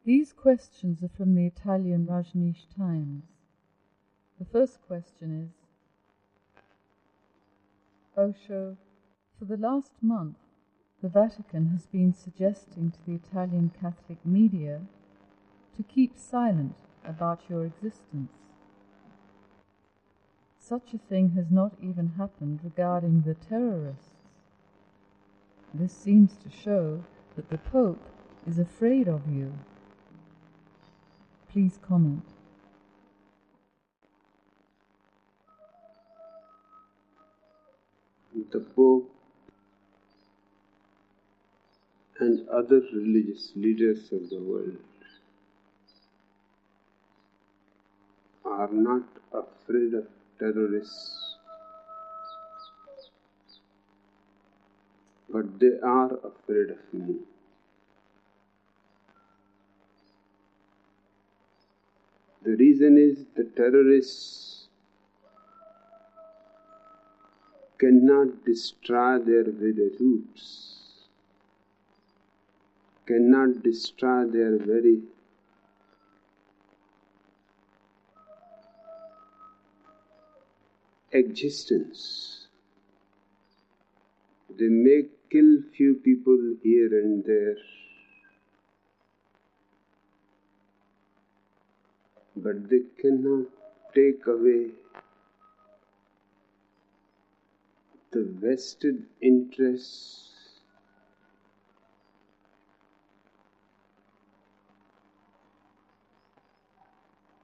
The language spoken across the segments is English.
These questions are from the Italian Rajneesh Times. The first question is, Osho, for the last month, the Vatican has been suggesting to the Italian Catholic media to keep silent about your existence. Such a thing has not even happened regarding the terrorists. This seems to show that the Pope is afraid of you. Please comment. The Pope and other religious leaders of the world are not afraid of terrorists, but they are afraid of me. The reason is the terrorists cannot destroy their very roots, cannot destroy their very existence. They may kill few people here and there, but they cannot take away the vested interests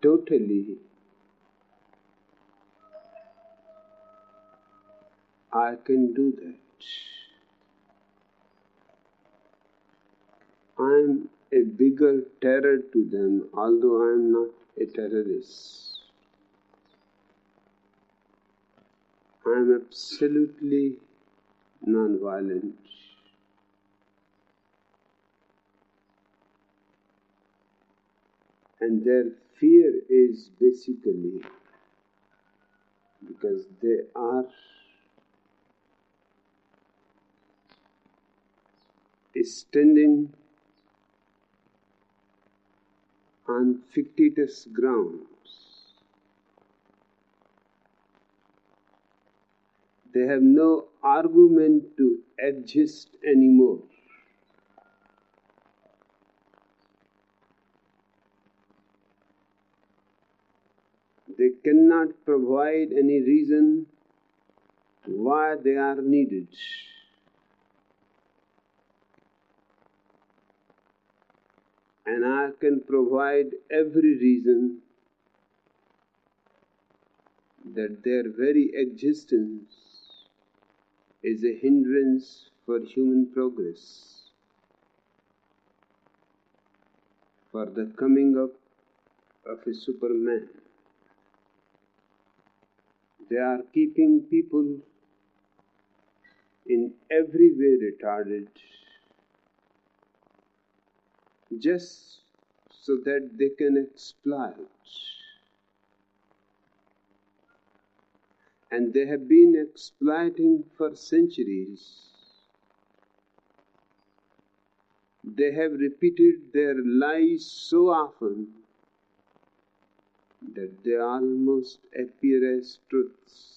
totally. I can do that. I am a bigger terror to them, although I am not a terrorist. I am absolutely non-violent. And their fear is basically because they are standing on fictitious grounds. They have no argument to exist anymore. They cannot provide any reason why they are needed. And I can provide every reason that their very existence is a hindrance for human progress, for the coming up of a Superman. They are keeping people in every way retarded just so that they can exploit. And they have been exploiting for centuries. They have repeated their lies so often that they almost appear as truths.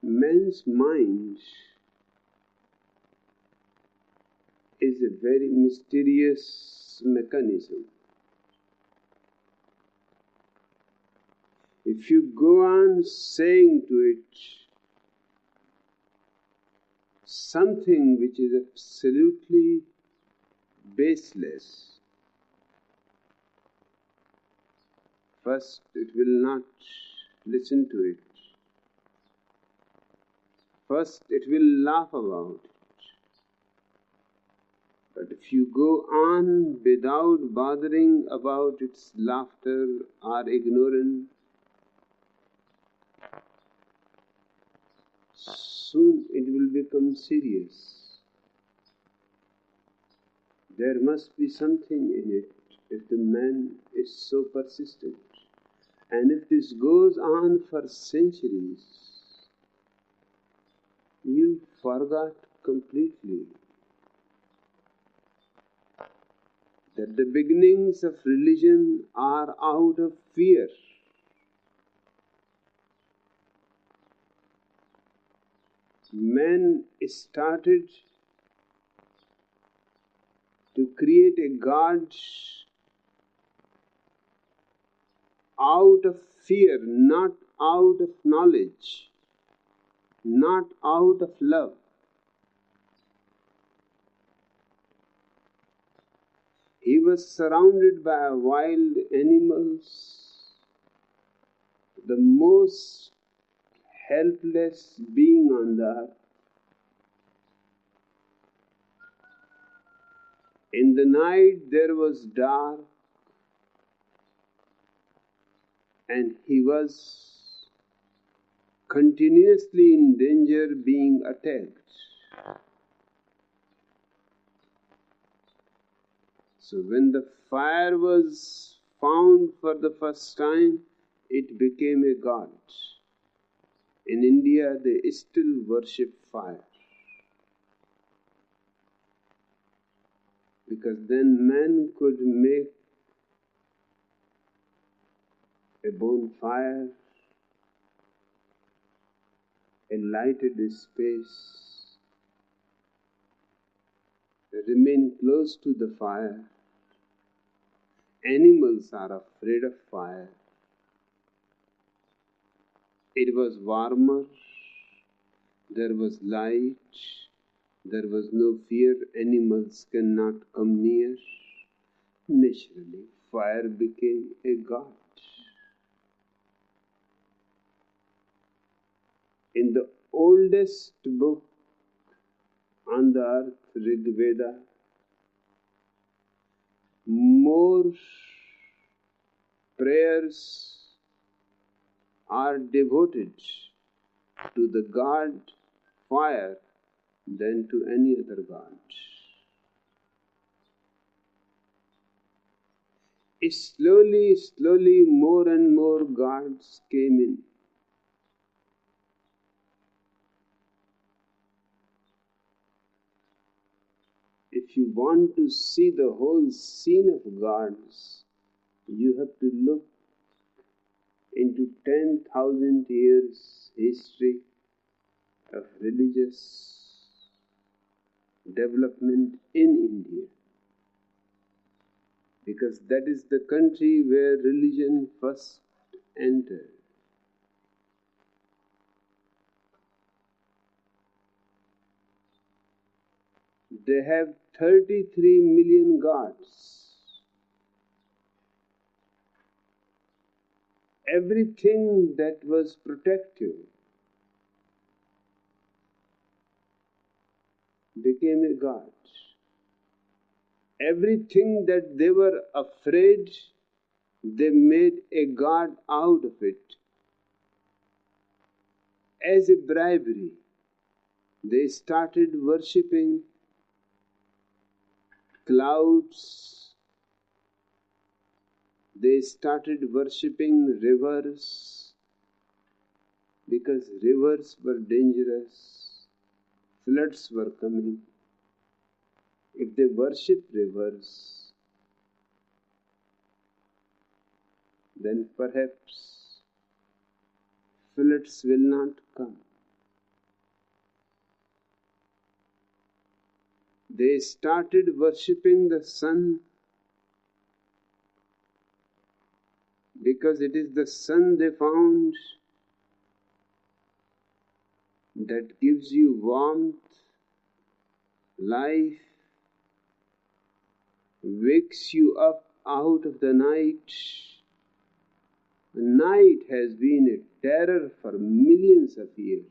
Man's mind is a very mysterious mechanism. If you go on saying to it something which is absolutely baseless, first it will not listen to it. First it will laugh about it. But if you go on without bothering about its laughter or ignorance, soon it will become serious. There must be something in it if the man is so persistent. And if this goes on for centuries, you forgot completely that the beginnings of religion are out of fear. Men started to create a god out of fear, not out of knowledge, not out of love. He was surrounded by wild animals, the most helpless being on the earth. In the night there was dark, and he was continuously in danger being attacked. So when the fire was found for the first time, it became a god. In India, they still worship fire, because then man could make a bonfire, a lighted space, remain close to the fire. Animals are afraid of fire. It was warmer, there was light, there was no fear, animals cannot come near. Naturally, fire became a god. In the oldest book on the earth, Rig Veda, more prayers are devoted to the god fire than to any other god. Slowly, more and more gods came in. If you want to see the whole scene of gods, you have to look into 10,000 years history of religious development in India, because that is the country where religion first entered. They have 33 million gods. Everything that was protective became a god. Everything that they were afraid, they made a god out of it. As a bribery, they started worshipping clouds, they started worshipping rivers, because rivers were dangerous, floods were coming. If they worship rivers, then perhaps floods will not come. They started worshipping the sun, because it is the sun they found that gives you warmth, life, wakes you up out of the night. The night has been a terror for millions of years.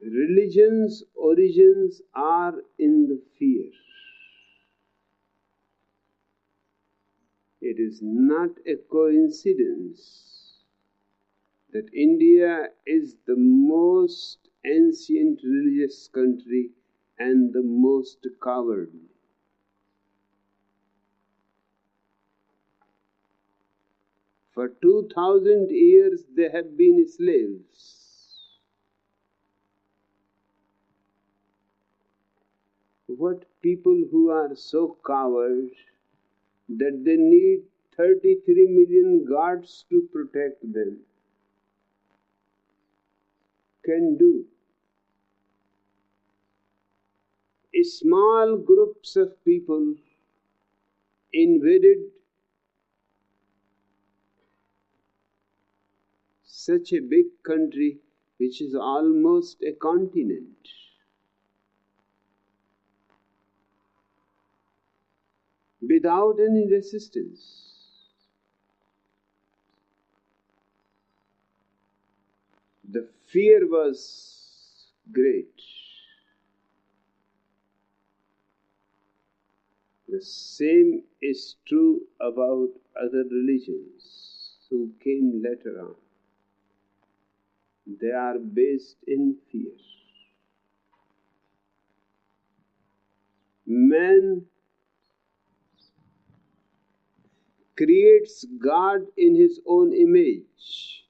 Religion's origins are in the fear. It is not a coincidence that India is the most ancient religious country and the most cowardly. For 2000 years they have been slaves. What people who are so coward that they need 33 million guards to protect them can do. Small groups of people invaded such a big country which is almost a continent. Without any resistance. The fear was great. The same is true about other religions who came later on. They are based in fear. Man creates God in his own image.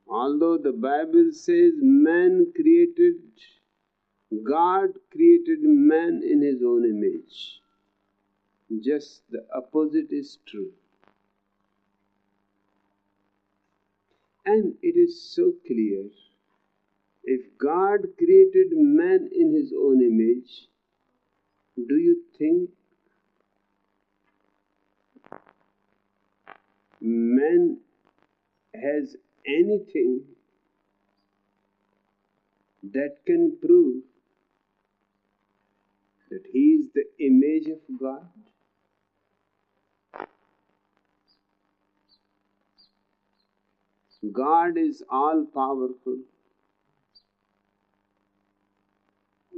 Although the Bible says God created man in his own image. Just the opposite is true. And it is so clear. If God created man in his own image, do you think man has anything that can prove that he is the image of God? God is all powerful.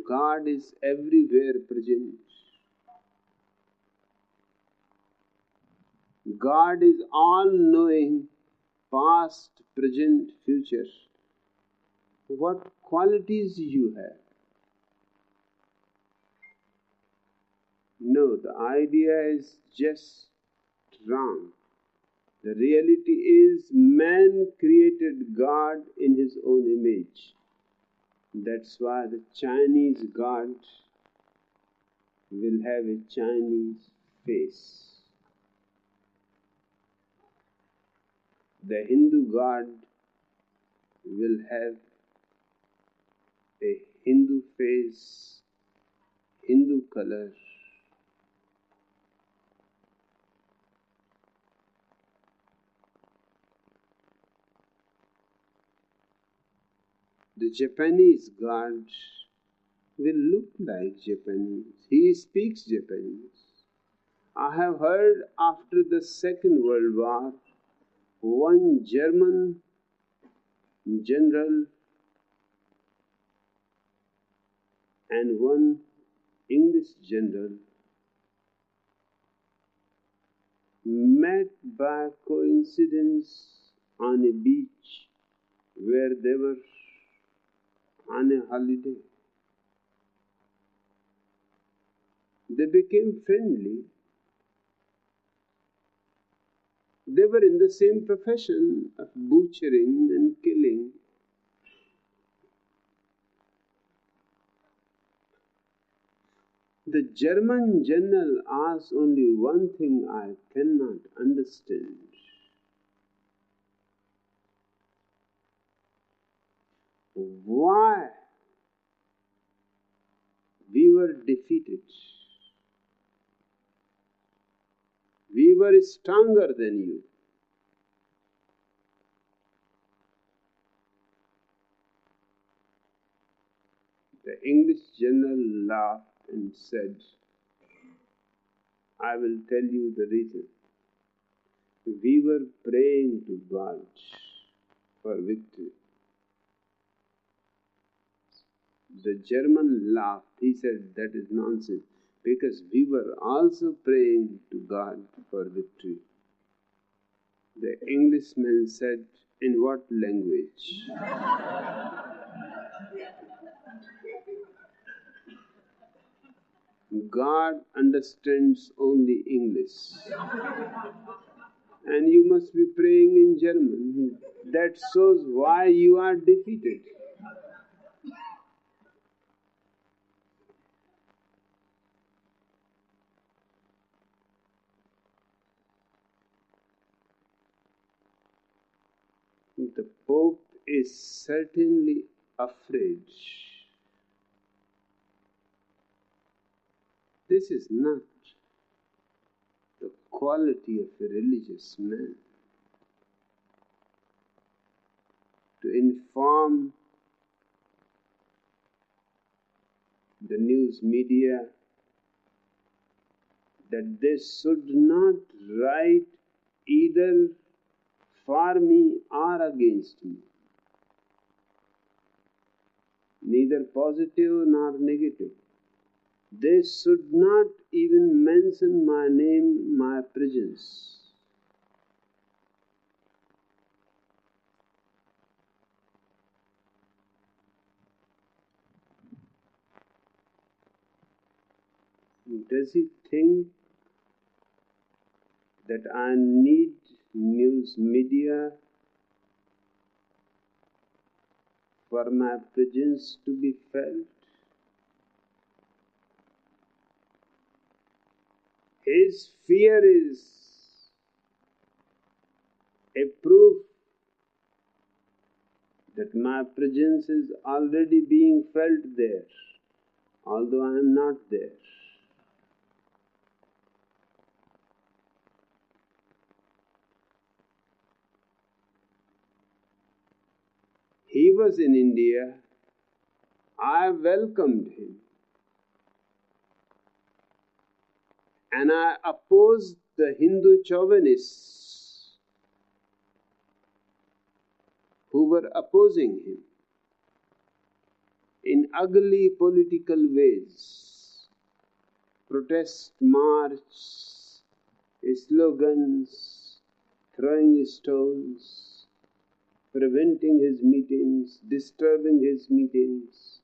God is everywhere present. God is all knowing, past, present, future. What qualities you have? No, the idea is just wrong. The reality is man created God in his own image. That's why the Chinese God will have a Chinese face. The Hindu God will have a Hindu face, Hindu color. The Japanese God will look like Japanese. He speaks Japanese. I have heard after the Second World War, one German general and one English general met by coincidence on a beach where they were on a holiday. They became friendly. They were in the same profession of butchering and killing. The German general asked only one thing I cannot understand. Why we were defeated? We were stronger than you. The English general laughed and said, I will tell you the reason. We were praying to God for victory. The German laughed. He said, that is nonsense, because we were also praying to God for victory. The Englishman said, in what language? God understands only English. And you must be praying in German. That shows why you are defeated. The Pope is certainly afraid. This is not the quality of a religious man. To inform the news media that they should not write either for me or against me, neither positive nor negative. They should not even mention my name, my presence. Does he think that I need news media for my presence to be felt? His fear is a proof that my presence is already being felt there, although I am not there. He was in India. I welcomed him. And I opposed the Hindu chauvinists who were opposing him in ugly political ways. Protest march, slogans, throwing stones, preventing his meetings, disturbing his meetings.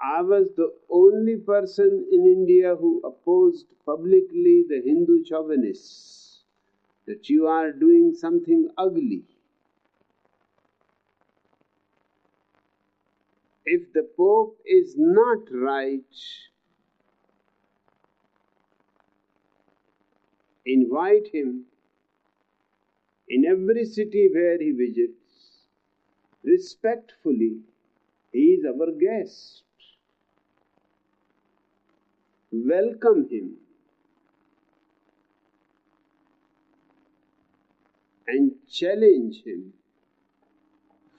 I was the only person in India who opposed publicly the Hindu chauvinists, that you are doing something ugly. If the Pope is not right, invite him in every city where he visits. Respectfully, he is our guest. Welcome him and challenge him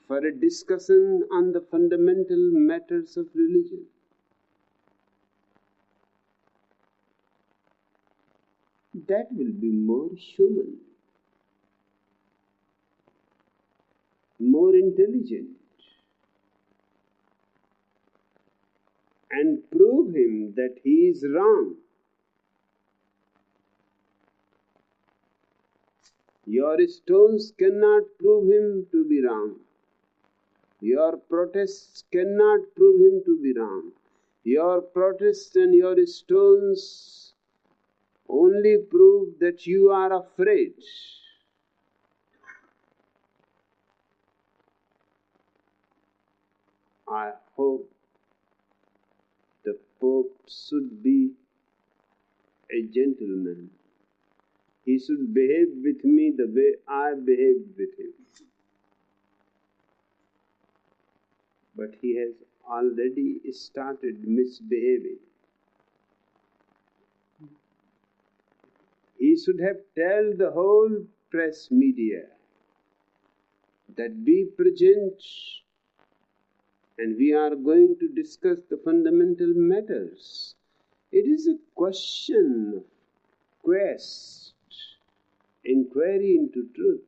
for a discussion on the fundamental matters of religion. That will be more human, more intelligent, and prove him that he is wrong. Your stones cannot prove him to be wrong. Your protests cannot prove him to be wrong. Your protests and your stones only prove that you are afraid. I hope the Pope should be a gentleman. He should behave with me the way I behaved with him. But he has already started misbehaving. He should have told the whole press media that be present and we are going to discuss the fundamental matters. It is a question of quest, inquiry into truth.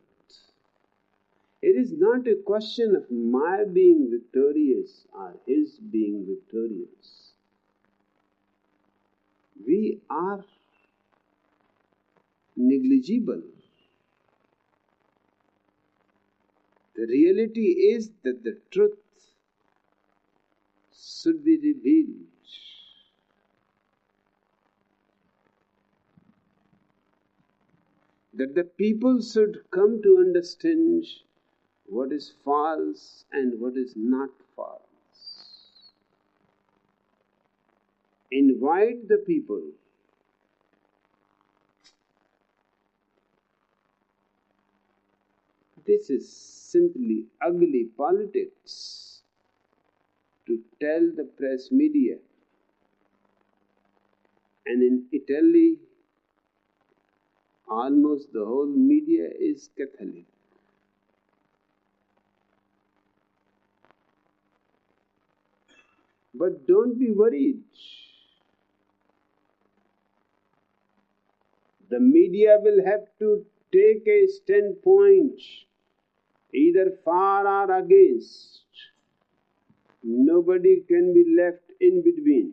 It is not a question of my being victorious or his being victorious. We are negligible. The reality is that the truth should be revealed. That the people should come to understand what is false and what is not false. Invite the people. This is simply ugly politics to tell the press media. And in Italy, almost the whole media is Catholic. But don't be worried. The media will have to take a standpoint, either for or against. Nobody can be left in between.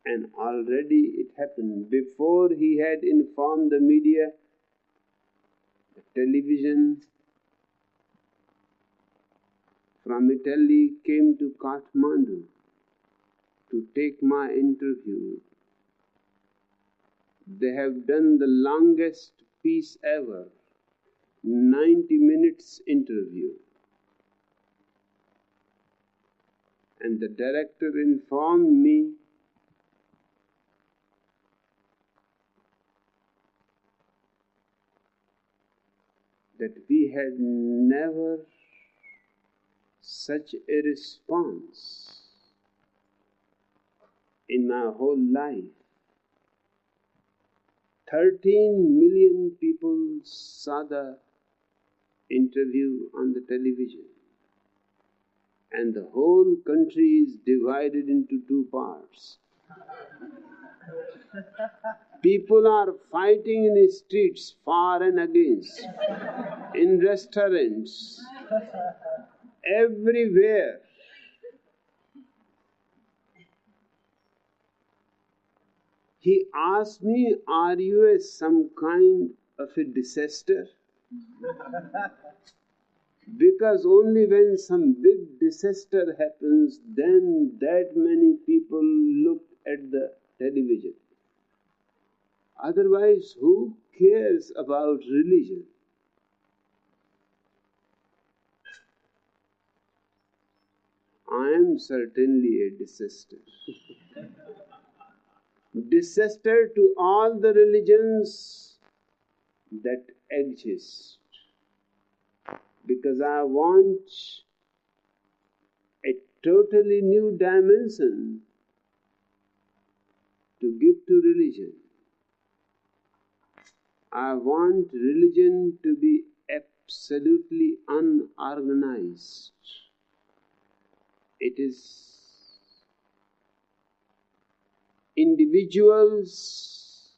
And already it happened. Before he had informed the media, the television from Italy came to Kathmandu to take my interview. They have done the longest piece ever, 90 minutes interview. And the director informed me that we had never such a response in my whole life. 13 million people saw the interview on the television, and the whole country is divided into two parts. People are fighting in the streets, for and against, in restaurants, everywhere. He asked me, are you some kind of a disaster? Because only when some big disaster happens, then that many people look at the television. Otherwise, who cares about religion? I am certainly a disaster. Disaster to all the religions that exist. Because I want a totally new dimension to give to religion. I want religion to be absolutely unorganized. It is individuals'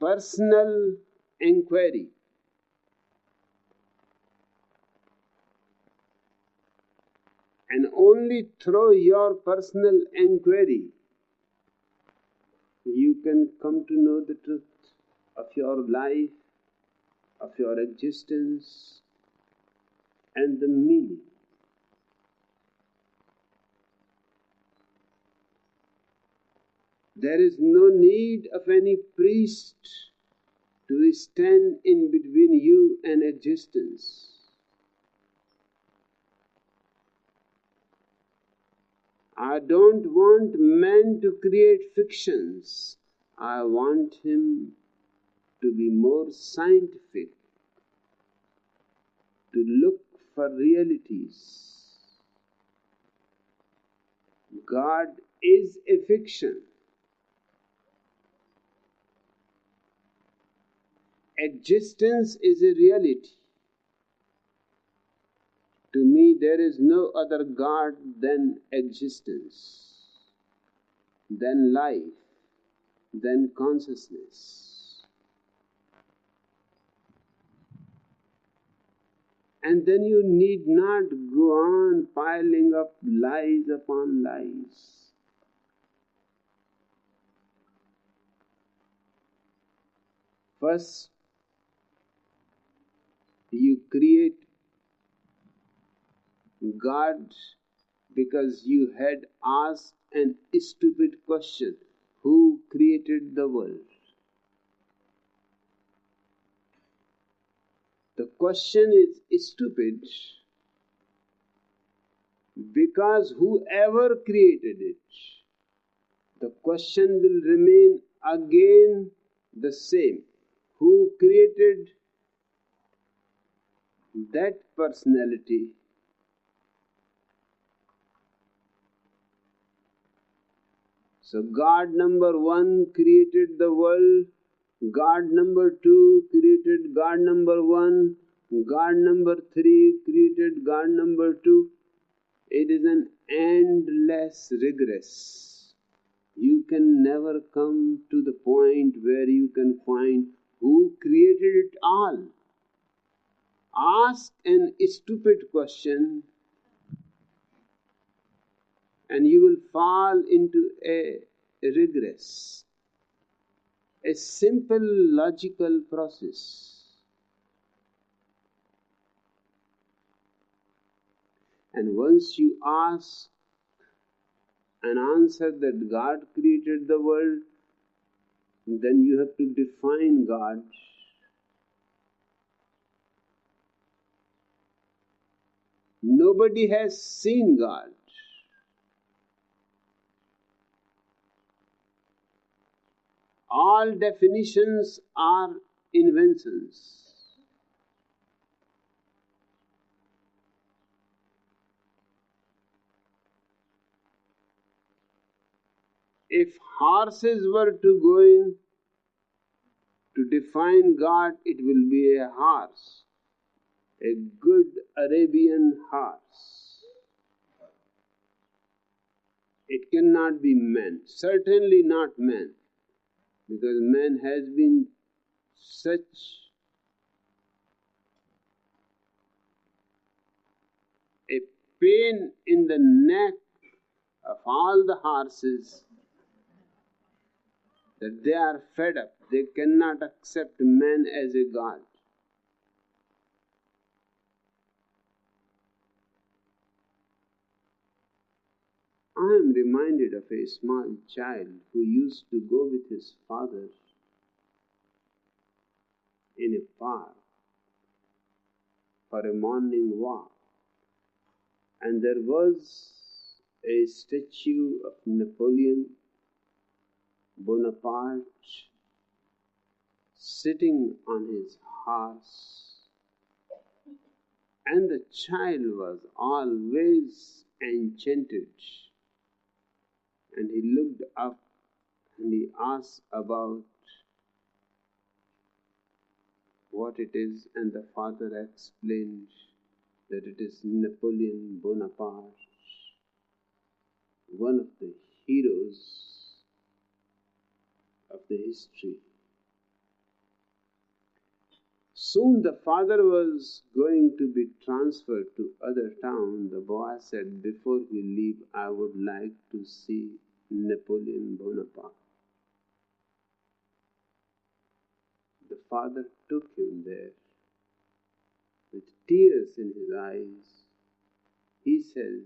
personal inquiry. And only through your personal inquiry you can come to know the truth of your life, of your existence, and the meaning. There is no need of any priest to stand in between you and existence. I don't want man to create fictions. I want him to be more scientific, to look for realities. God is a fiction. Existence is a reality. To me, there is no other God than existence, than life, than consciousness. And then you need not go on piling up lies upon lies. First, You create God because you had asked an stupid question. Who created the world? The question is stupid because whoever created it, the question will remain again the same. Who created that personality? So God number one created the world, God number two created God number one, God number three created God number two. It is an endless regress. You can never come to the point where you can find who created it all. Ask an stupid question and you will fall into a regress. A simple logical process. And once you ask and answer that God created the world, then you have to define God. Nobody has seen God. All definitions are inventions. If horses were to go in to define God, it will be a horse, a good Arabian horse. It cannot be man, certainly not man, because man has been such a pain in the neck of all the horses that they are fed up. They cannot accept man as a god. I am reminded of a small child who used to go with his father in a park for a morning walk, and there was a statue of Napoleon Bonaparte sitting on his horse, and the child was always enchanted, and he looked up and he asked about what it is, and the father explained that it is Napoleon Bonaparte, one of the heroes of the history. Soon the father was going to be transferred to other town. The boy said, before we leave, I would like to see Napoleon Bonaparte. The father took him there. With tears in his eyes, he said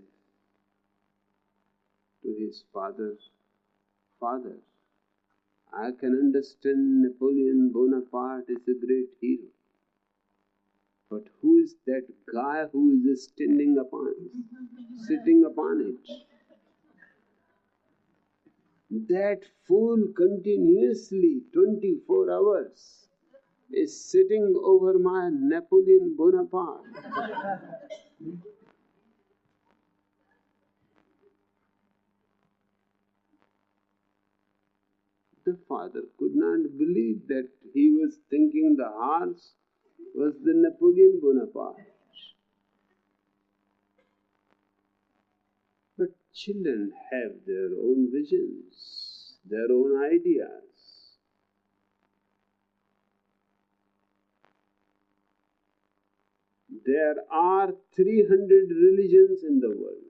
to his father, Father, I can understand Napoleon Bonaparte is a great hero. But who is that guy who is sitting upon it? That fool continuously, 24 hours, is sitting over my Napoleon Bonaparte. The father could not believe that he was thinking the horse was the Napoleon Bonaparte. But children have their own visions, their own ideas. There are 300 religions in the world.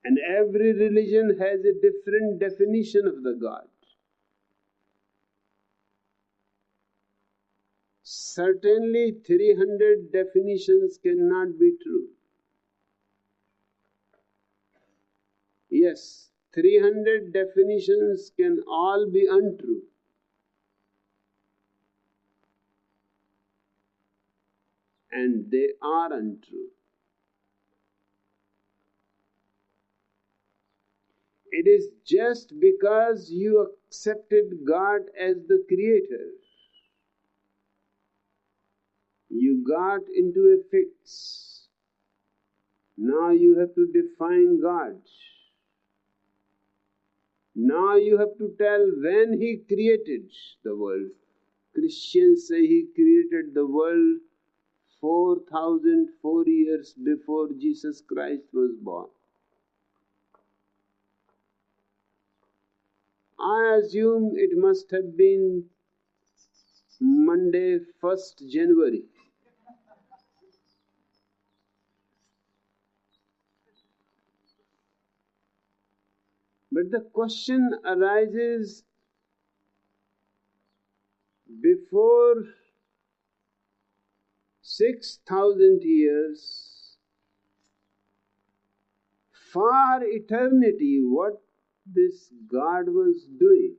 And every religion has a different definition of the God. certainly 300 definitions cannot be true. Yes, 300 definitions can all be untrue. And they are untrue. It is just because you accepted God as the Creator, you got into a fix. Now you have to define God. Now you have to tell when He created the world. Christians say He created the world 4,004 years before Jesus Christ was born. I assume it must have been Monday, 1st January. But the question arises, before 6,000 years, far eternity, what this God was doing.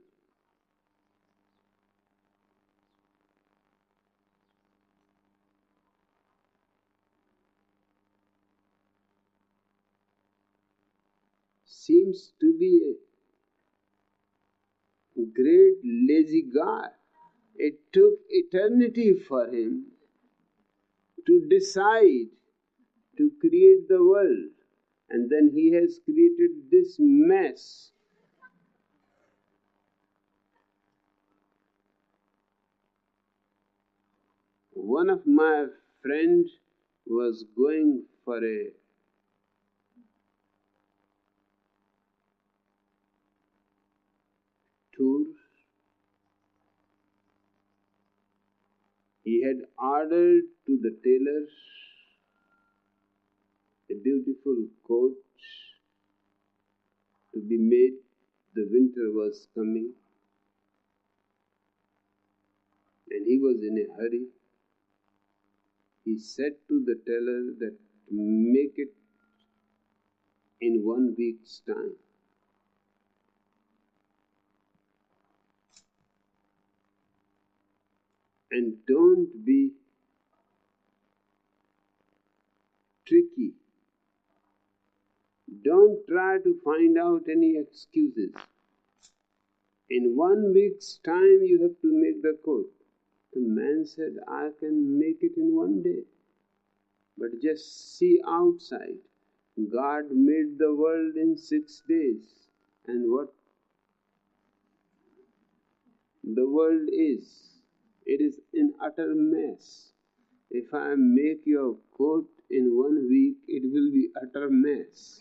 Seems to be a great lazy God. It took eternity for Him to decide to create the world, and then He has created this mess. One of my friends was going for a tour. He had ordered to the tailor a beautiful coat to be made. The winter was coming, and he was in a hurry. He said to the tailor that make it in 1 week's time. And don't be tricky. Don't try to find out any excuses. In 1 week's time you have to make the coat. The man said, I can make it in 1 day. But just see outside. God made the world in 6 days. And what the world is, it is in utter mess. If I make your coat in 1 week, it will be utter mess.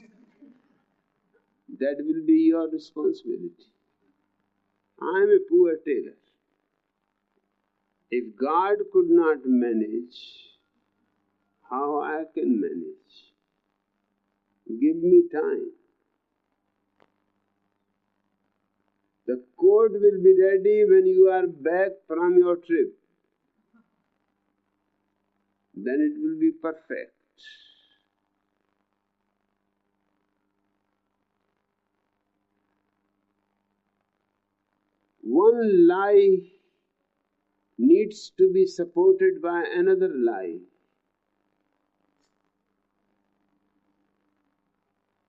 That will be your responsibility. I am a poor tailor. If God could not manage, how I can manage? Give me time. The coat will be ready when you are back from your trip. Then it will be perfect. One lie needs to be supported by another lie.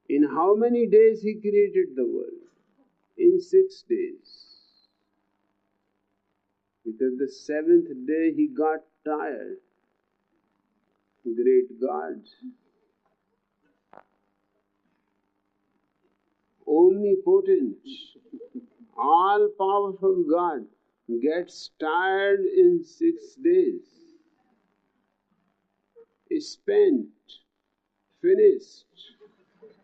In how many days He created the world? In 6 days. Because the 7th day He got tired. Great God. Omnipotent, all-powerful God gets tired in 6 days. Spent, finished.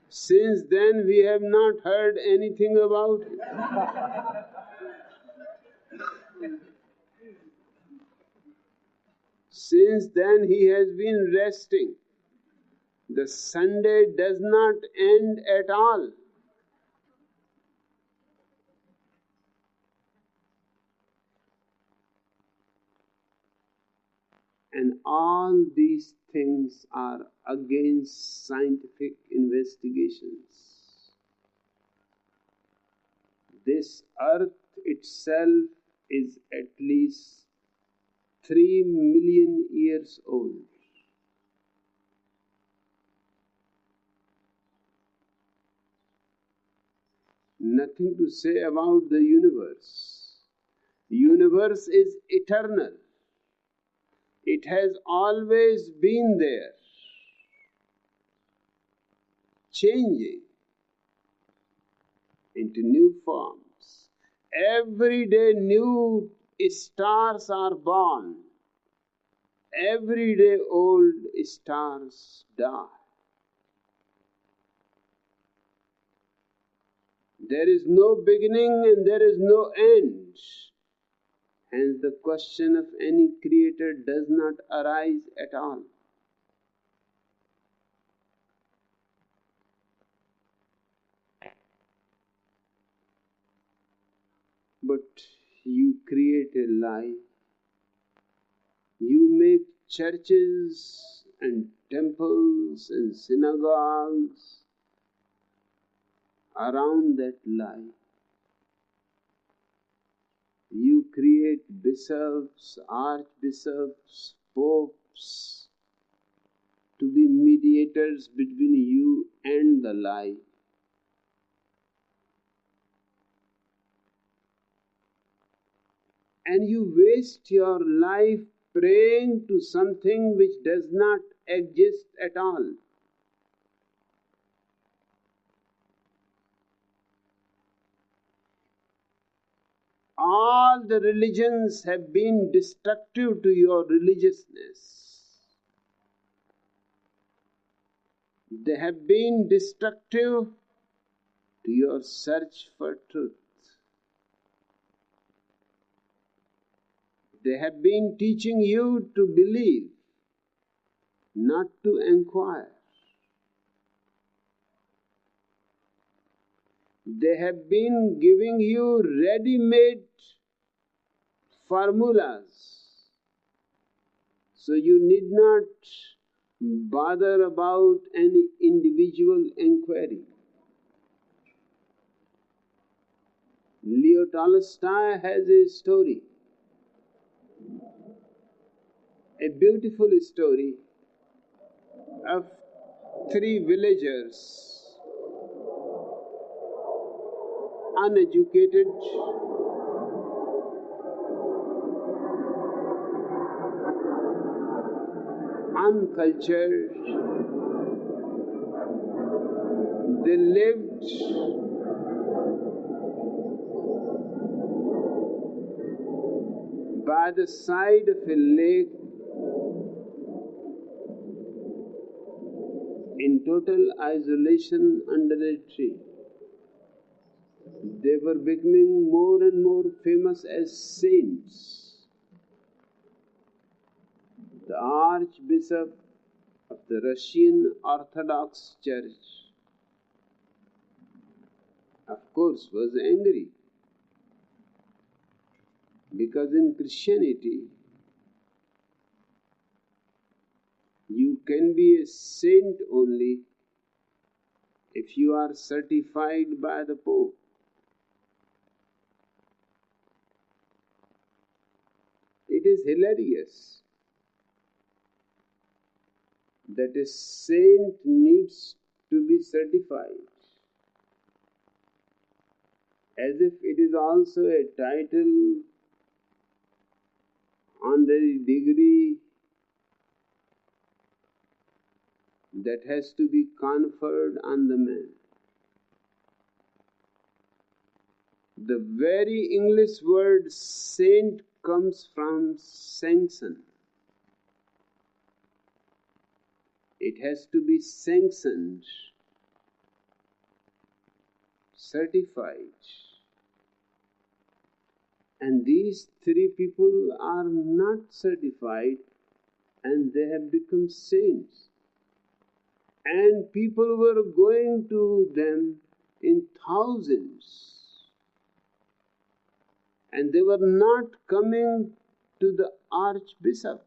Since then we have not heard anything about it. Since then He has been resting. The Sunday does not end at all. And all these things are against scientific investigations. This earth itself is at least 3 million years old. Nothing to say about the universe. The universe is eternal. It has always been there, changing into new forms. Every day new stars are born. Every day old stars die. There is no beginning and there is no end. Hence the question of any creator does not arise at all. But you create a lie. You make churches and temples and synagogues around that lie. You create bishops, archbishops, popes to be mediators between you and the lie. And you waste your life praying to something which does not exist at all. All the religions have been destructive to your religiousness. They have been destructive to your search for truth. They have been teaching you to believe, not to inquire. They have been giving you ready-made formulas, so you need not bother about any individual inquiry. Leo Tolstoy has a story, a beautiful story of 3 villagers, uneducated, uncultured. They lived by the side of a lake in total isolation under a tree. They were becoming more and more famous as saints. The Archbishop of the Russian Orthodox Church, of course, was angry, because in Christianity you can be a saint only if you are certified by the Pope. It is hilarious that a saint needs to be certified, as if it is also a title, honorary degree that has to be conferred on the man. The very English word saint comes from sanction. It has to be sanctioned, certified. And these 3 people are not certified, and they have become saints. And people were going to them in thousands. And they were not coming to the Archbishop.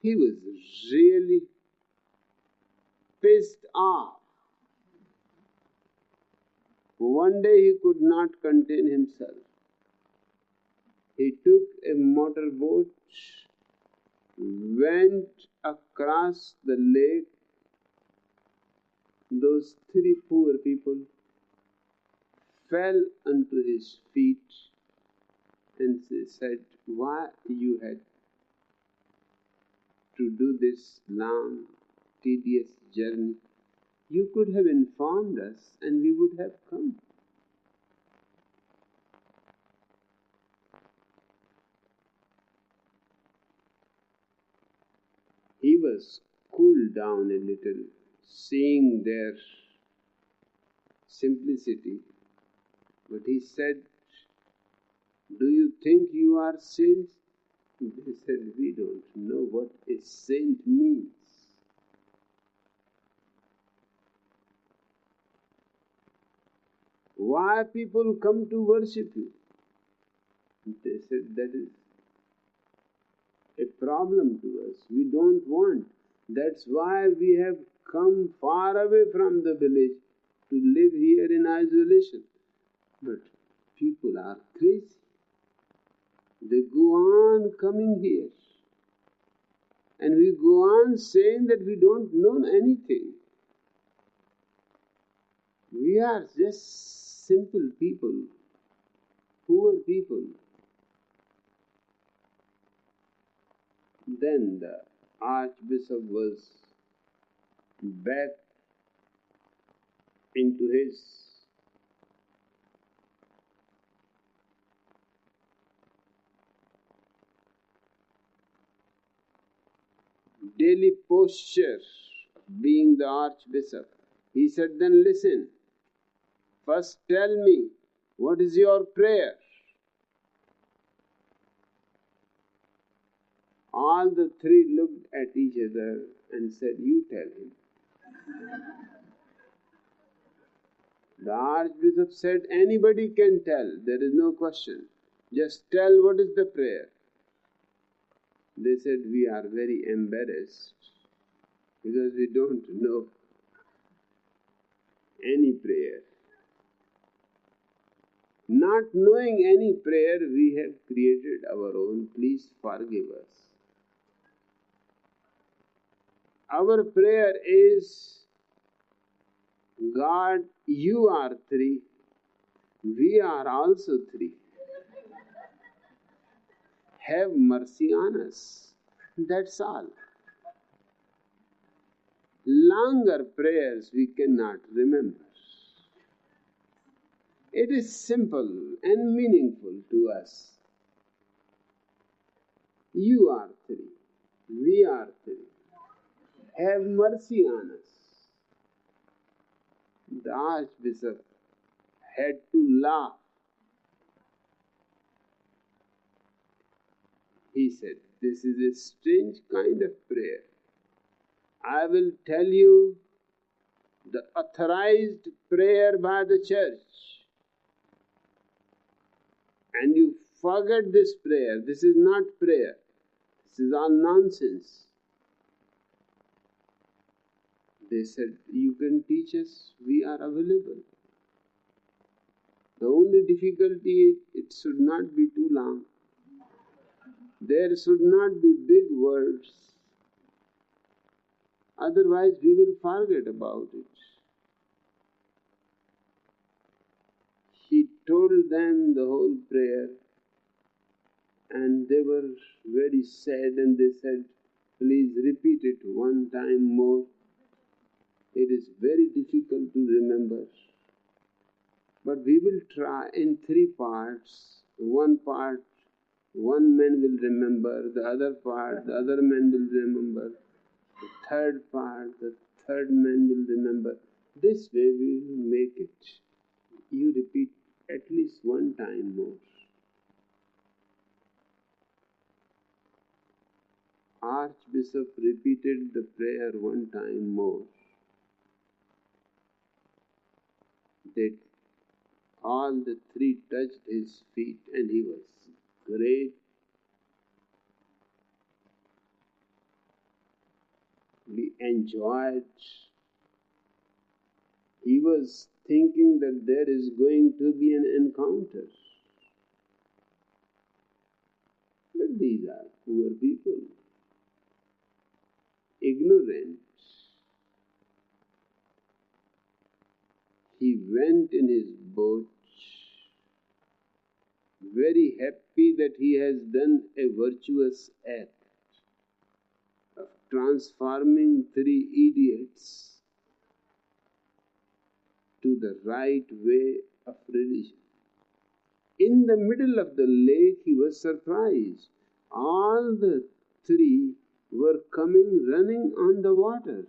He was really pissed off. One day he could not contain himself. He took a motorboat, went across the lake. Those three poor people fell unto his feet and said, "Why you had to do this long, tedious journey? You could have informed us and we would have come." He was cooled down a little, seeing their simplicity. But he said, "Do you think you are saints?" They said, "We don't know what a saint means." Why people come to worship you? They said, "That is a problem to us. We don't want. That's why we have come far away from the village to live here in isolation." But people are crazy. They go on coming here. And we go on saying that we don't know anything. We are just simple people, poor people. Then the Archbishop was back into his daily posture, being the Archbishop. He said, "Then listen, first tell me, what is your prayer?" All the three looked at each other and said, "You tell him." The Archbishop said, "Anybody can tell, there is no question. Just tell what is the prayer." They said, "We are very embarrassed because we don't know any prayer. Not knowing any prayer, we have created our own. Please forgive us. Our prayer is, God, you are three. We are also three. Have mercy on us." That's all. Longer prayers we cannot remember. It is simple and meaningful to us. You are three. We are three. Have mercy on us. The Archbishop had to laugh. He said, "This is a strange kind of prayer. I will tell you the authorized prayer by the church. And you forget this prayer. This is not prayer. This is all nonsense." They said, "You can teach us. We are available. The only difficulty is it should not be too long. There should not be big words. Otherwise we will forget about it." He told them the whole prayer and they were very sad and they said, "Please repeat it one time more. It is very difficult to remember. But we will try in three parts. One part, one man will remember. The other part, the other man will remember. The third part, the third man will remember. This way we will make it. You repeat at least one time more." Archbishop repeated the prayer one time more. They all the three touched his feet and he was great. be enjoyed. He was thinking that there is going to be an encounter. But these are poor people, ignorant. He went in his boat, very happy that he has done a virtuous act of transforming 3 idiots to the right way of religion. In the middle of the lake, he was surprised. All the 3 were coming running on the water.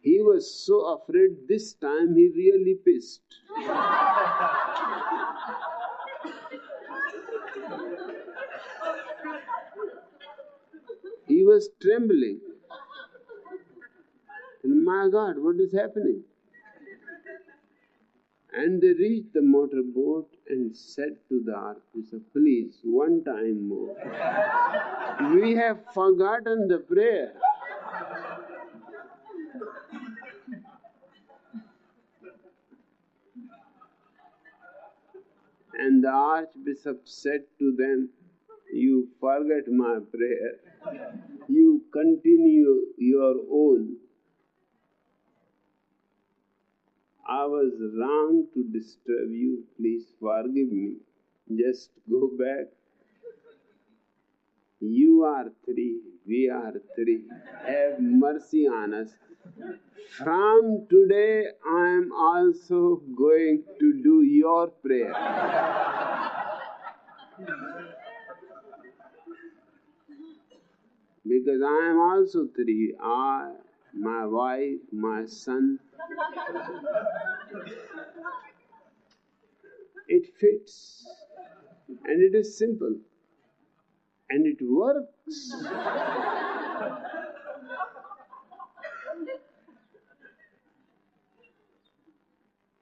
He was so afraid this time he really pissed. He was trembling. And my God, what is happening? And they reached the motorboat and said to the archbishop, please, one time more. We have forgotten the prayer. And the archbishop said to them, you forget my prayer. You continue your own. I was wrong to disturb you. Please forgive me. Just go back. You are 3, we are 3. Have mercy on us. From today, I am also going to do your prayer. Because I am also 3. I, my wife, my son. It fits. And it is simple. And it works.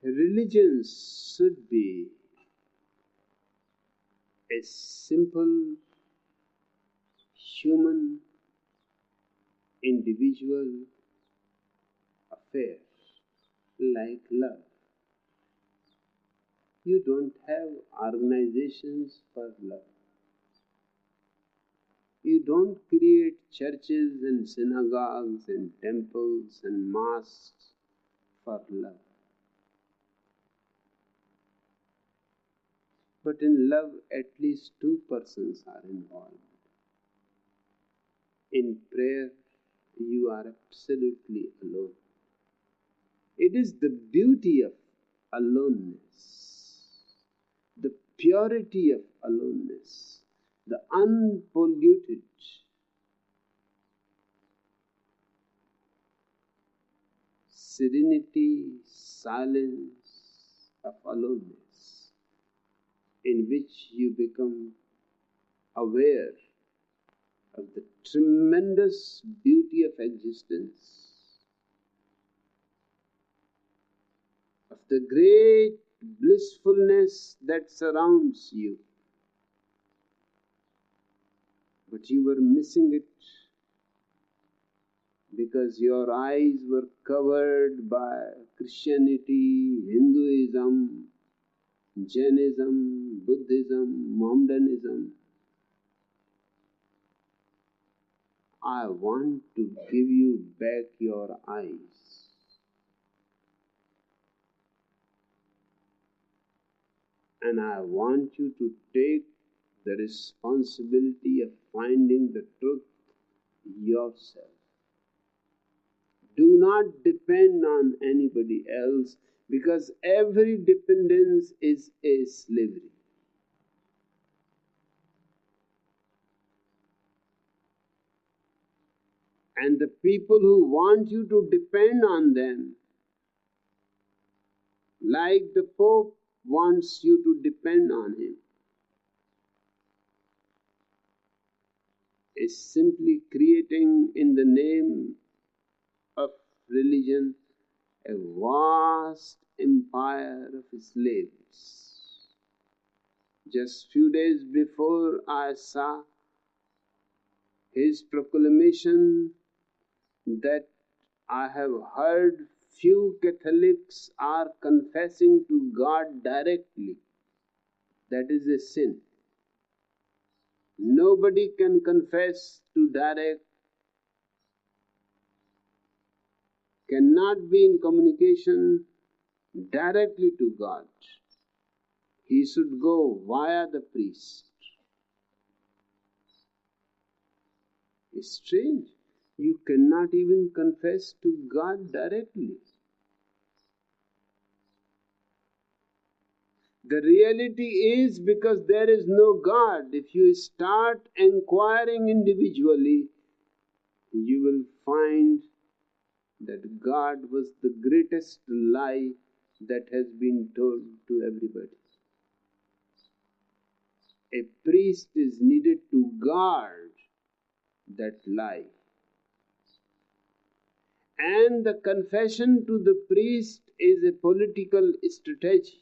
Religion should be a simple, human, individual affair, like love. You don't have organizations for love. You don't create churches and synagogues and temples and mosques for love. But in love, at least 2 persons are involved. In prayer, you are absolutely alone. It is the beauty of aloneness, the purity of aloneness, the unpolluted serenity, silence of aloneness, in which you become aware of the tremendous beauty of existence, of the great blissfulness that surrounds you. But you were missing it because your eyes were covered by Christianity, Hinduism, Jainism, Buddhism, Mohammedanism. I want to give you back your eyes. And I want you to take the responsibility of finding the truth yourself. Do not depend on anybody else, because every dependence is a slavery. And the people who want you to depend on them, like the Pope wants you to depend on him, is simply creating, in the name of religion, a vast empire of slaves. Just few days before, I saw his proclamation that I have heard few Catholics are confessing to God directly. That is a sin. Nobody can confess to direct, cannot be in communication directly to God. He should go via the priest. It's strange. You cannot even confess to God directly. The reality is, because there is no God, if you start inquiring individually, you will find that God was the greatest lie that has been told to everybody. A priest is needed to guard that lie. And the confession to the priest is a political strategy.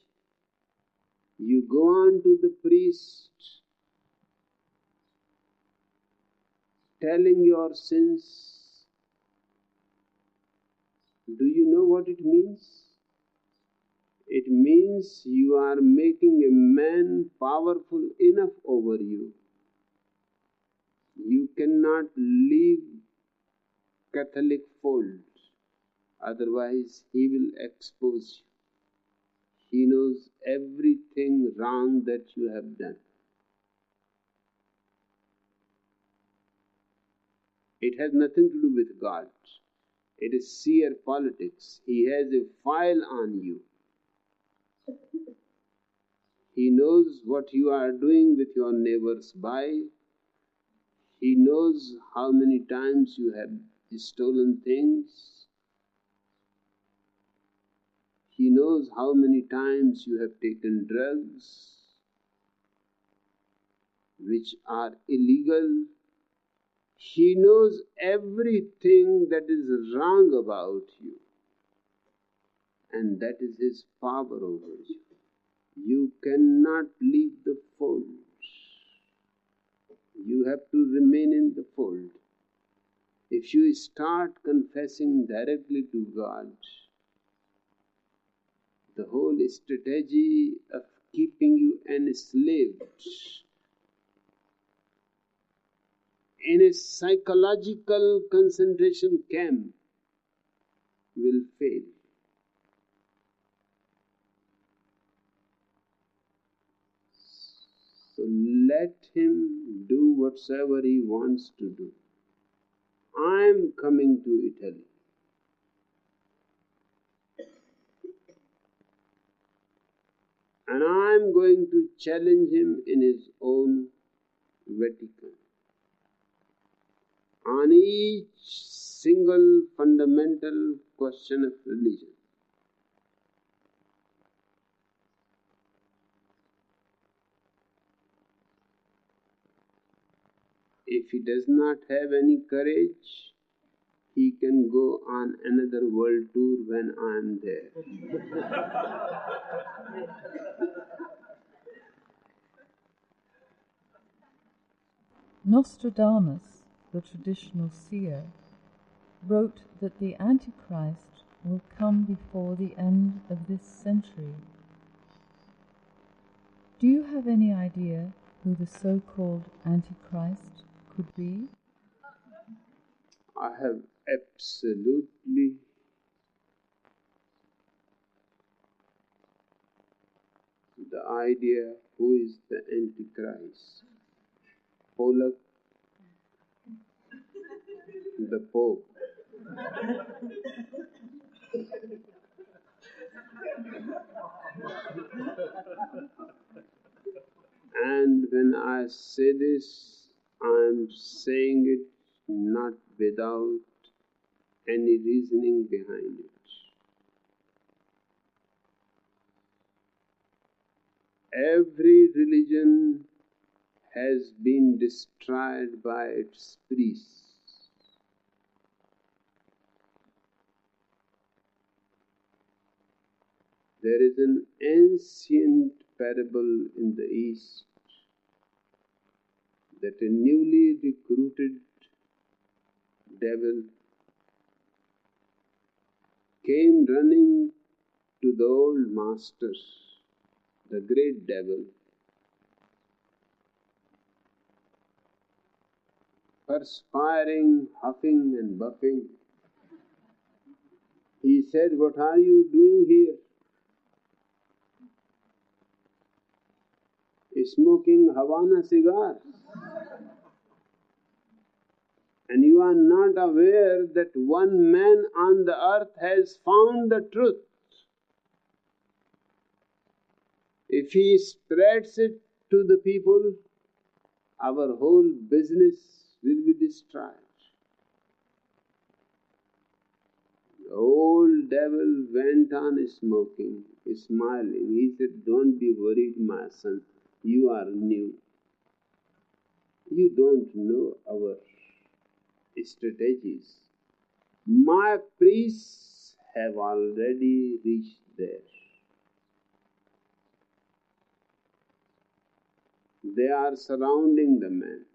You go on to the priest telling your sins. Do you know what it means? It means you are making a man powerful enough over you. You cannot leave Catholic fold, otherwise he will expose you. He knows everything wrong that you have done. It has nothing to do with God. It is sheer politics. He has a file on you. He knows what you are doing with your neighbor's buy. He knows how many times you have stolen things. He knows how many times you have taken drugs which are illegal. He knows everything that is wrong about you. And that is his power over you. You cannot leave the fold. You have to remain in the fold. If you start confessing directly to God, the whole strategy of keeping you enslaved in a psychological concentration camp will fail. So let him do whatsoever he wants to do. I am coming to Italy. And I am going to challenge him in his own Vatican on each single fundamental question of religion. If he does not have any courage, he can go on another world tour when I am there. Nostradamus, the traditional seer, wrote that the Antichrist will come before the end of this century. Do you have any idea who the so-called Antichrist could be? I have absolutely the idea who is the Antichrist. Polak, the Pope. And when I say this, I am saying it not without any reasoning behind it. Every religion has been destroyed by its priests. There is an ancient parable in the East that a newly recruited devil came running to the old master, the great devil, perspiring, huffing and buffing. He said, "What are you doing here? Smoking Havana cigars. And you are not aware that one man on the earth has found the truth. If he spreads it to the people, our whole business will be destroyed." The old devil went on smoking, smiling. He said, "Don't be worried, my son. You are new. You don't know our strategies. My priests have already reached there. They are surrounding the man.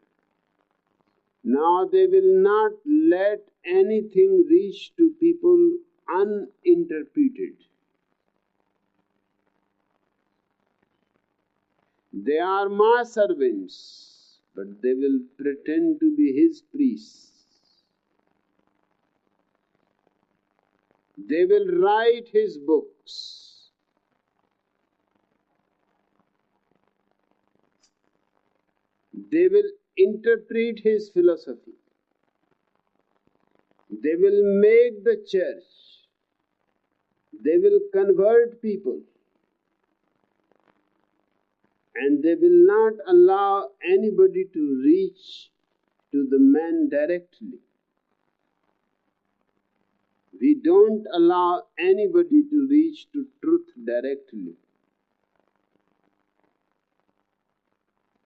Now they will not let anything reach to people uninterpreted. They are my servants, but they will pretend to be his priests. They will write his books. They will interpret his philosophy. They will make the church. They will convert people. And they will not allow anybody to reach to the man directly. We don't allow anybody to reach to truth directly.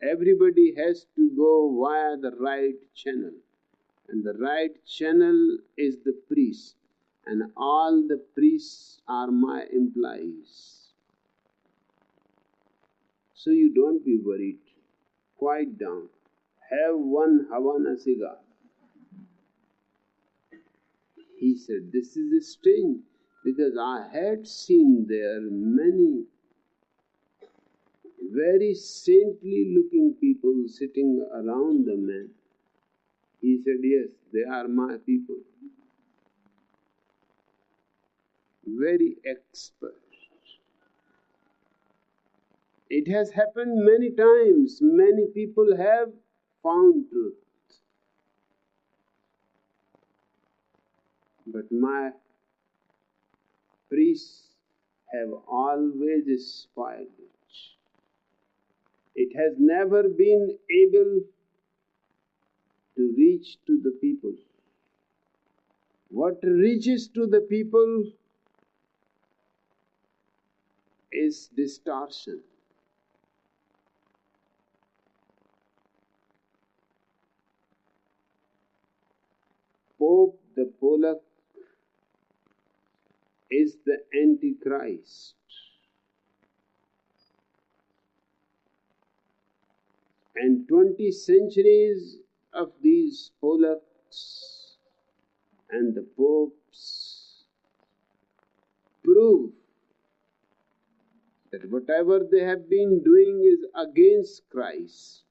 Everybody has to go via the right channel. And the right channel is the priest. And all the priests are my employees. So you don't be worried. Quiet down. Have one Havana cigar. He said, "This is strange, because I had seen there many very saintly looking people sitting around the man." He said, "Yes, they are my people. Very expert. It has happened many times. Many people have found truth. But my priests have always spoiled it. It has never been able to reach to the people. What reaches to the people is distortion. Pope the Polak is the Antichrist. And 20 centuries of these Polaks and the popes prove that whatever they have been doing is against Christ.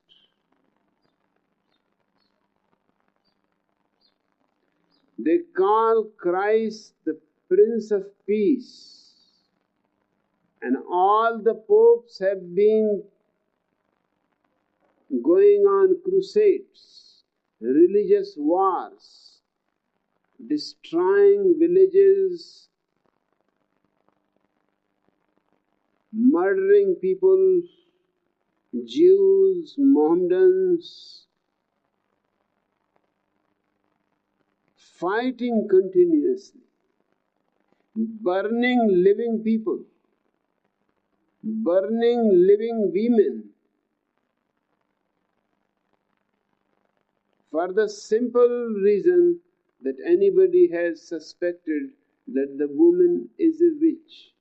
They call Christ the Prince of Peace, and all the popes have been going on crusades, religious wars, destroying villages, murdering people, Jews, Mohammedans, fighting continuously, burning living people, burning living women, for the simple reason that anybody has suspected that the woman is a witch.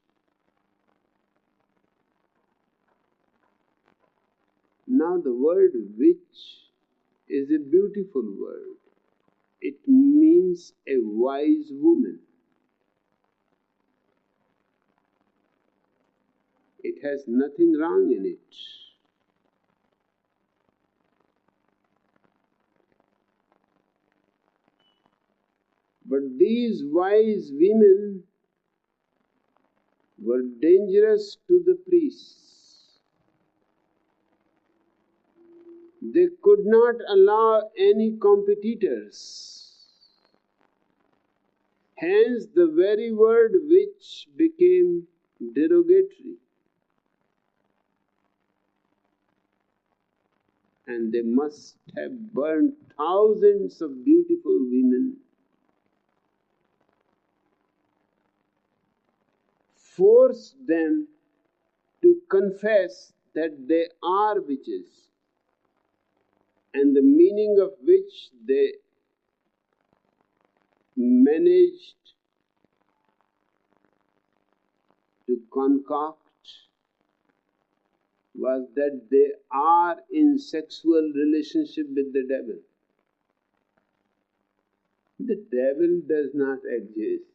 Now the word witch is a beautiful word. It means a wise woman. It has nothing wrong in it. But these wise women were dangerous to the priests. They could not allow any competitors. Hence the very word witch became derogatory. And they must have burned thousands of beautiful women, forced them to confess that they are witches, and the meaning of which they managed to concoct was that they are in sexual relationship with the devil. The devil does not exist.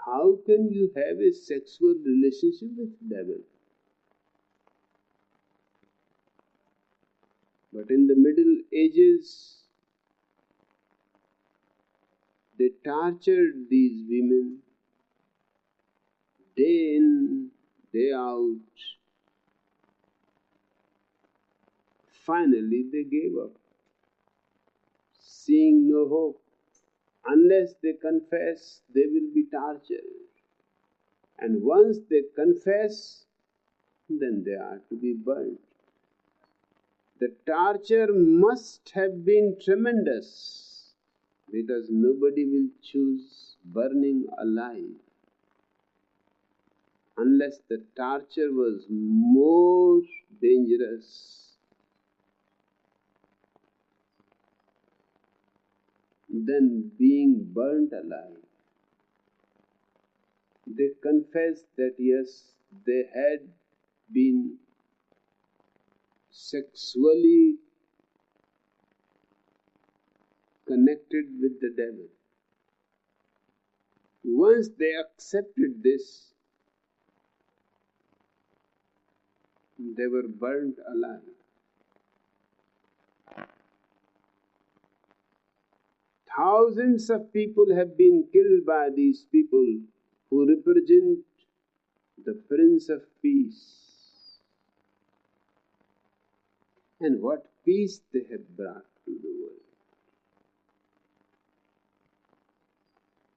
How can you have a sexual relationship with the devil? But in the Middle Ages, they tortured these women day in, day out. Finally, they gave up, seeing no hope. Unless they confess, they will be tortured. And once they confess, then they are to be burnt. The torture must have been tremendous, because nobody will choose burning alive unless the torture was more dangerous than being burnt alive. They confessed that yes, they had been sexually connected with the devil. Once they accepted this, they were burnt alive. Thousands of people have been killed by these people who represent the Prince of Peace. And what peace they have brought to the world.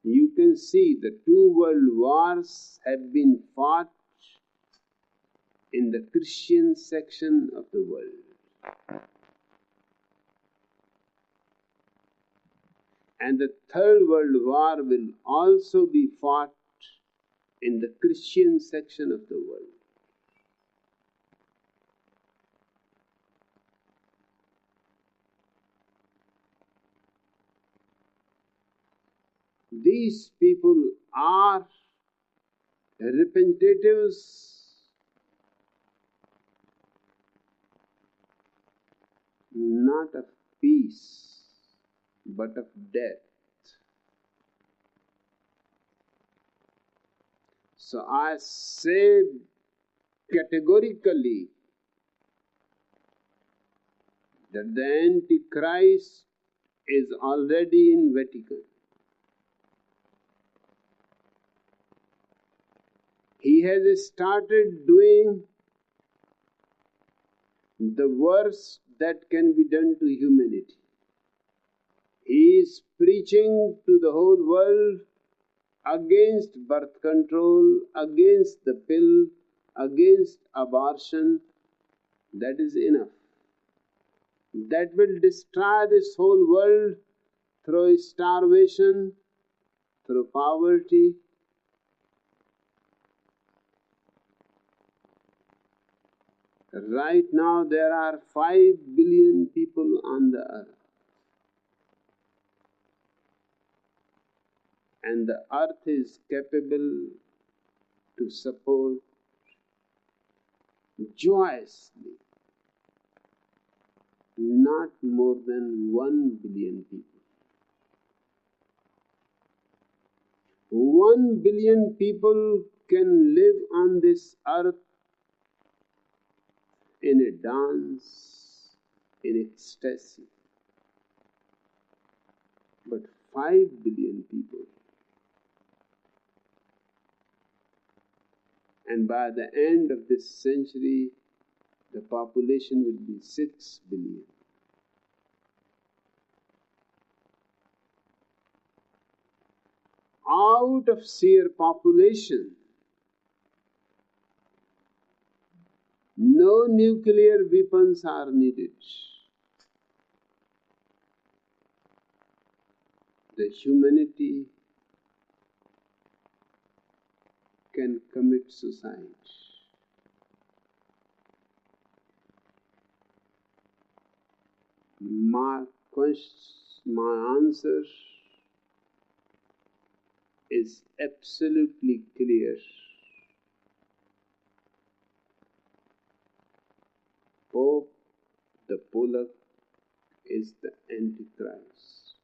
You can see the two world wars have been fought in the Christian section of the world. And the third world war will also be fought in the Christian section of the world. These people are representatives not of peace, but of death. So I say categorically that the Antichrist is already in Vatican. He has started doing the worst that can be done to humanity. He is preaching to the whole world against birth control, against the pill, against abortion. That is enough. That will destroy this whole world through starvation, through poverty. Right now there are 5 billion people on the earth. And the earth is capable to support joyously. Not more than 1 billion people. 1 billion people can live on this earth in a dance, in ecstasy. But 5 billion people, and by the end of this century, the population will be 6 billion. Out of sheer population, no nuclear weapons are needed. The humanity can commit suicide. My answer is absolutely clear. Pope the Pollock is the Antichrist.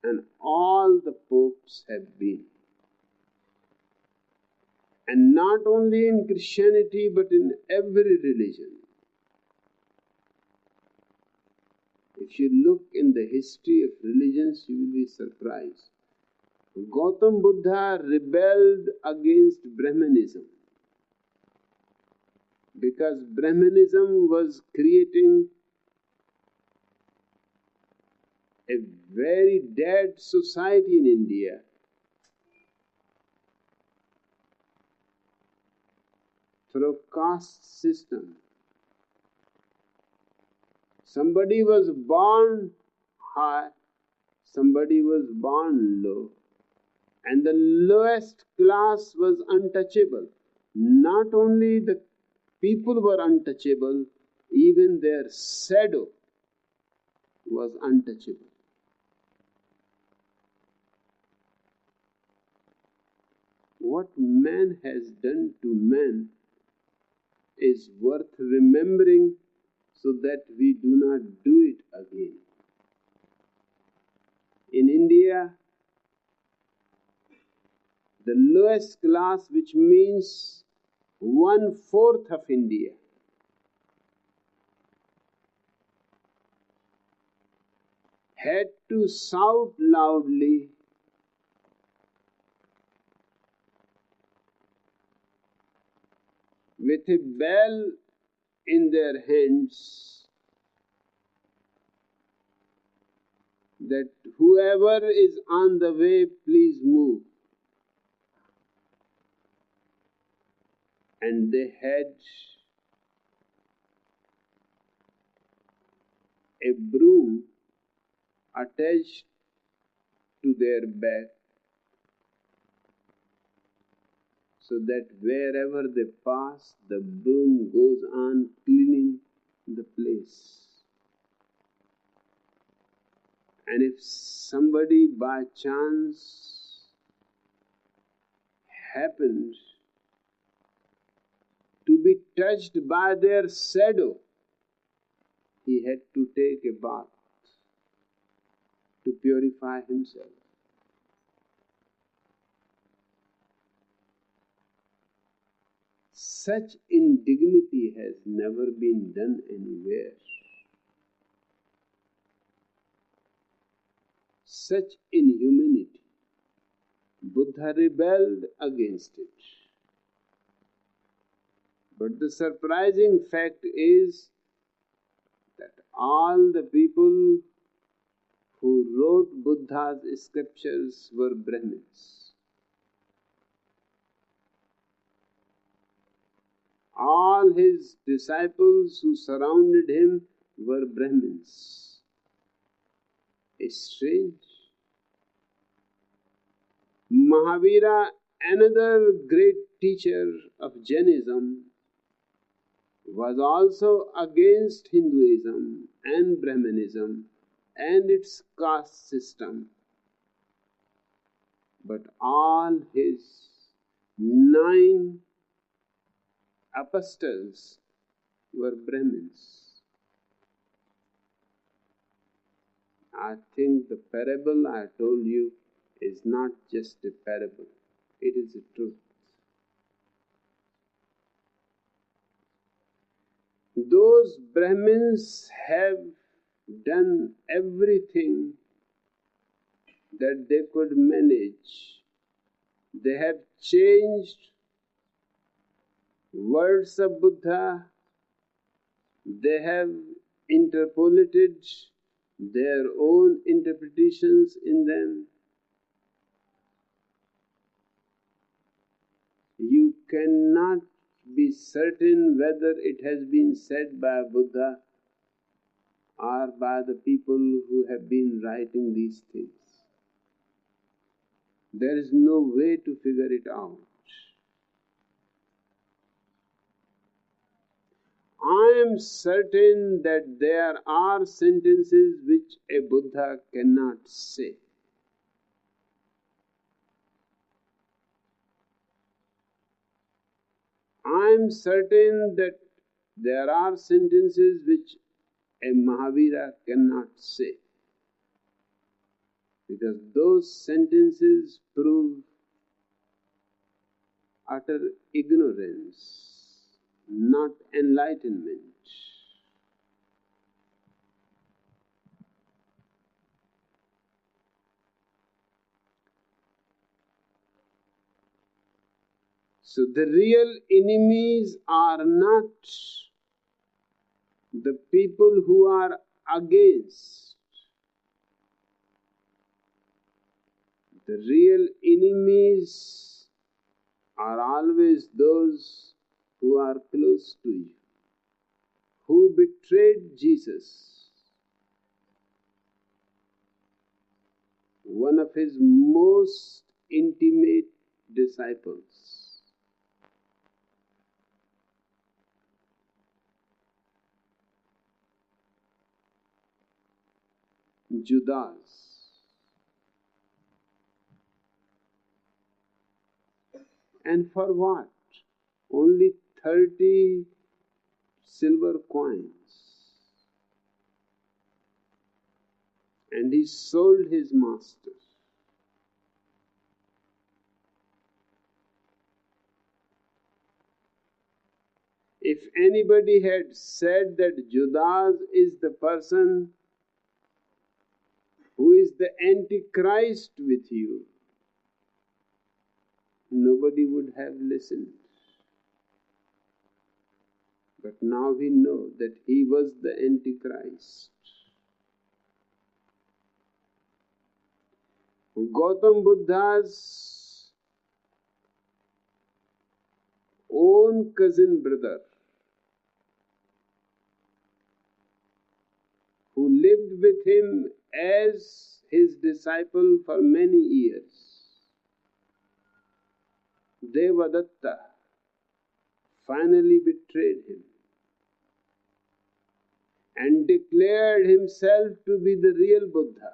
And all the popes have been. And not only in Christianity, but in every religion. If you look in the history of religions, you will be surprised. Gautam Buddha rebelled against Brahmanism because Brahmanism was creating a very dead society in India. Through caste system. Somebody was born high, somebody was born low, and the lowest class was untouchable. Not only the people were untouchable, even their shadow was untouchable. What man has done to man is worth remembering so that we do not do it again. In India, the lowest class, which means 1/4 of India, had to shout loudly, with a bell in their hands, that whoever is on the way, please move. And they had a broom attached to their back, so that wherever they pass, the broom goes on cleaning the place. And if somebody by chance happened to be touched by their shadow, he had to take a bath to purify himself. Such indignity has never been done anywhere. Such inhumanity. Buddha rebelled against it. But the surprising fact is that all the people who wrote Buddha's scriptures were Brahmins. All his disciples who surrounded him were Brahmins. It's strange. Mahavira, another great teacher of Jainism, was also against Hinduism and Brahmanism and its caste system. But all his 9 apostles were Brahmins. I think the parable I told you is not just a parable, it is a truth. Those Brahmins have done everything that they could manage. They have changed words of Buddha, they have interpolated their own interpretations in them. You cannot be certain whether it has been said by Buddha or by the people who have been writing these things. There is no way to figure it out. I am certain that there are sentences which a Buddha cannot say. I am certain that there are sentences which a Mahavira cannot say, because those sentences prove utter ignorance, not enlightenment. So the real enemies are not the people who are against. The real enemies are always those who are close to you, who betrayed Jesus. One of his most intimate disciples. Judas. And for what? Only 30 silver coins. And he sold his master. If anybody had said that Judas is the person who is the Antichrist with you, nobody would have listened. But now we know that he was the Antichrist. Gautam Buddha's own cousin brother, who lived with him as his disciple for many years, Devadatta, finally betrayed him and declared himself to be the real Buddha,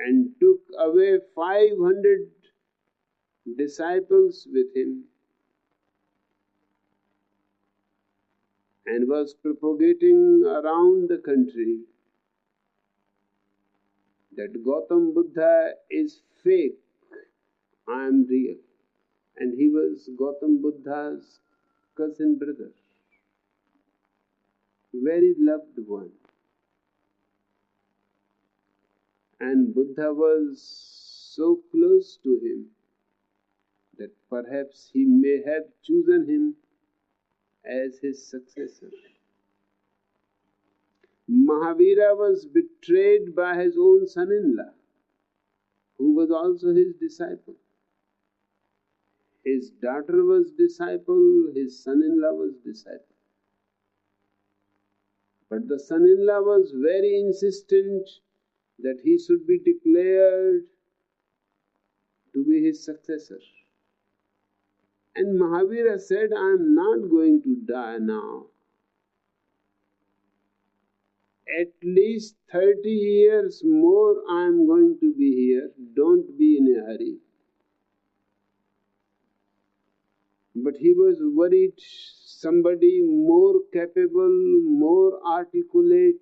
and took away 500 disciples with him, and was propagating around the country that Gautam Buddha is fake, I am real. And he was Gautam Buddha's cousin brother, very loved one. And Buddha was so close to him that perhaps he may have chosen him as his successor. Mahavira was betrayed by his own son-in-law, who was also his disciple. His daughter was disciple, his son-in-law was disciple. But the son-in-law was very insistent that he should be declared to be his successor. And Mahavira said, I am not going to die now. At least 30 years more I am going to be here. Don't be in a hurry. But he was worried somebody more capable, more articulate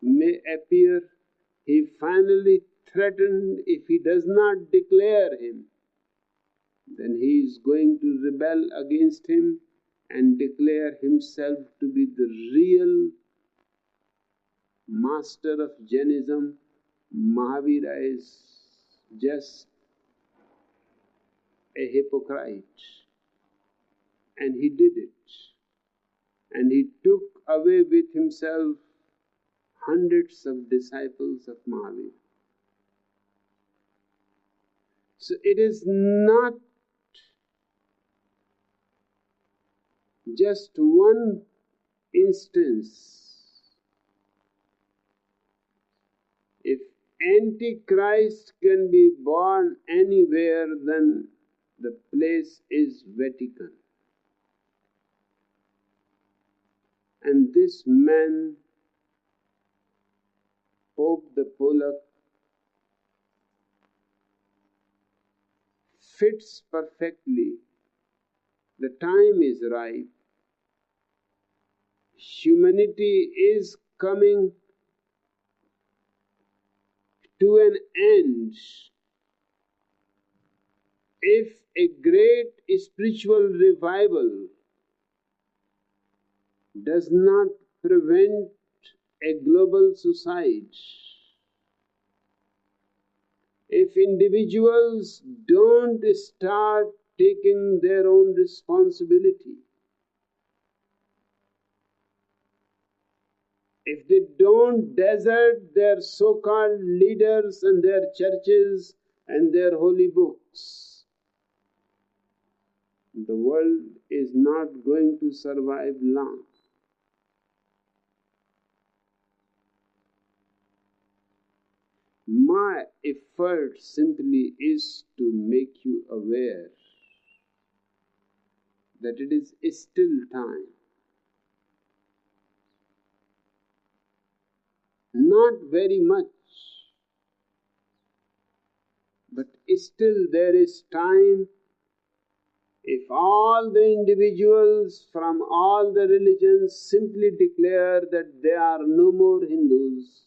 may appear. He finally threatened, if he does not declare him, then he is going to rebel against him and declare himself to be the real master of Jainism. Mahavira is just a hypocrite. And he did it. And he took away with himself hundreds of disciples of Mahavira. So it is not just one instance. If Antichrist can be born anywhere, then the place is Vatican. And this man, Pope the Polak, fits perfectly. The time is ripe. Humanity is coming to an end. If a great spiritual revival does not prevent a global suicide, if individuals don't start taking their own responsibility, if they don't desert their so-called leaders and their churches and their holy books, the world is not going to survive long. My effort simply is to make you aware that it is still time. Not very much, but still there is time. If all the individuals from all the religions simply declare that there are no more Hindus,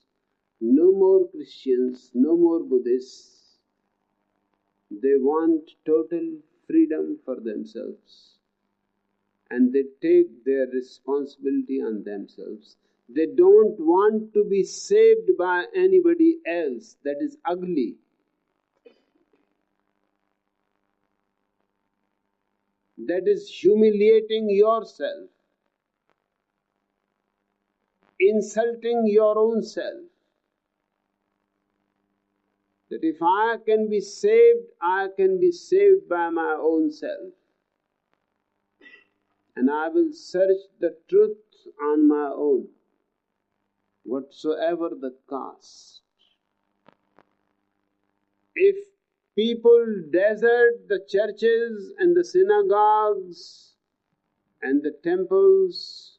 no more Christians, no more Buddhists, they want total freedom for themselves, and they take their responsibility on themselves. They don't want to be saved by anybody else. That is ugly. That is humiliating yourself, insulting your own self. That if I can be saved, I can be saved by my own self. And I will search the truth on my own, whatsoever the cost. If people desert the churches and the synagogues and the temples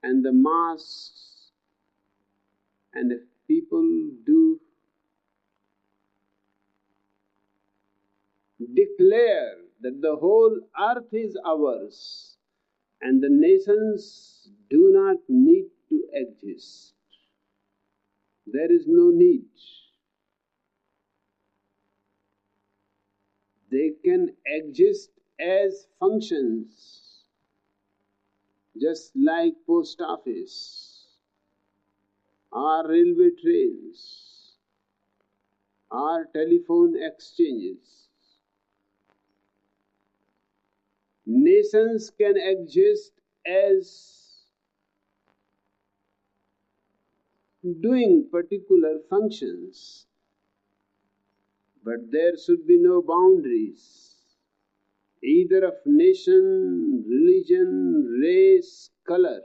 and the mosques, and if people do declare that the whole earth is ours and the nations do not need to exist, there is no need. They can exist as functions, just like post office, or railway trains, or telephone exchanges. Nations can exist as doing particular functions, but there should be no boundaries, either of nation, religion, race, color.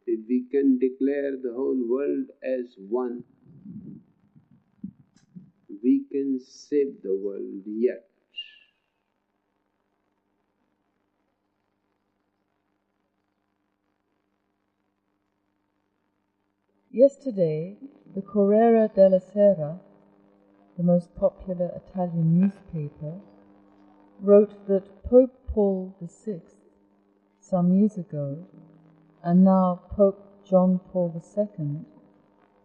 If we can declare the whole world as one, we can save the world yet. Yesterday, the Corriere della Sera, the most popular Italian newspaper, wrote that Pope Paul VI, some years ago, and now Pope John Paul II,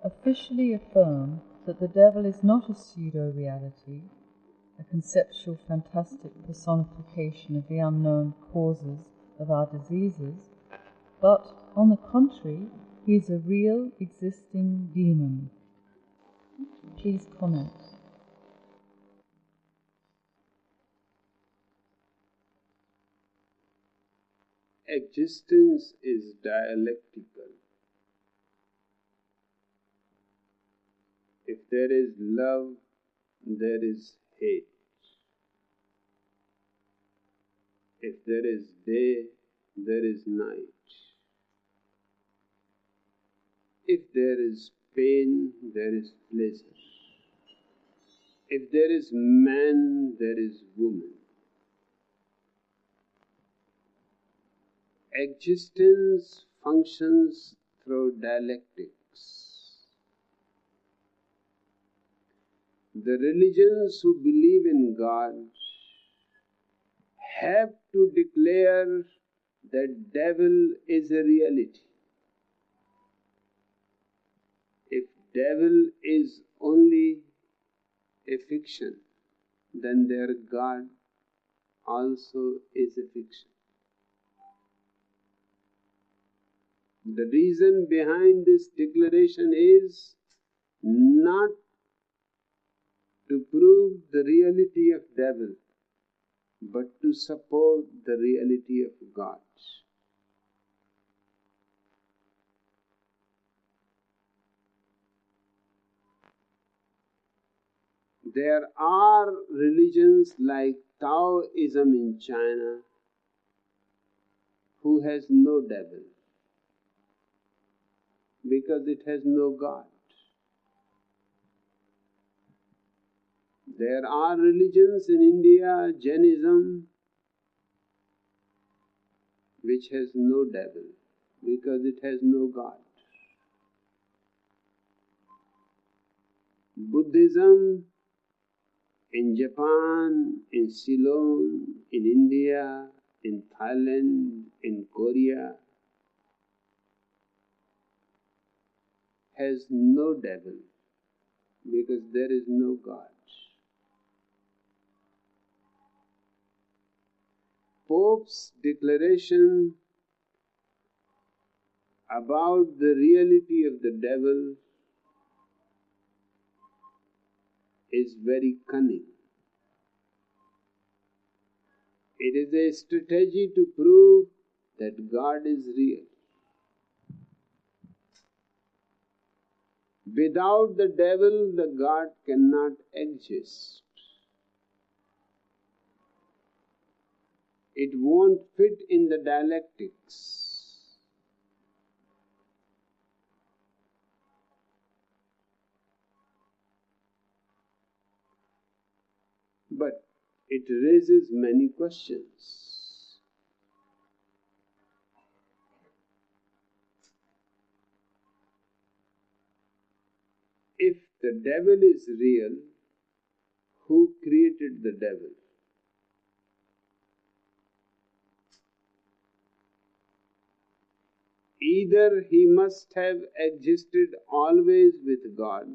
officially affirmed that the devil is not a pseudo-reality, a conceptual fantastic personification of the unknown causes of our diseases, but, on the contrary, he is a real existing demon. Please comment. Existence is dialectical. If there is love, there is hate. If there is day, there is night. If there is pain, there is pleasure. If there is man, there is woman. Existence functions through dialectics. The religions who believe in God have to declare that devil is a reality. If devil is only a fiction, then their God also is a fiction. The reason behind this declaration is not to prove the reality of devil, but to support the reality of God. There are religions like Taoism in China who has no devil because it has no God. There are religions in India, Jainism, which has no devil because it has no God. Buddhism in Japan, in Ceylon, in India, in Thailand, in Korea, has no devil because there is no God. Pope's declaration about the reality of the devil is very cunning. It is a strategy to prove that God is real. Without the devil, the God cannot exist. It won't fit in the dialectics. But it raises many questions. If the devil is real, who created the devil? Either he must have existed always with God,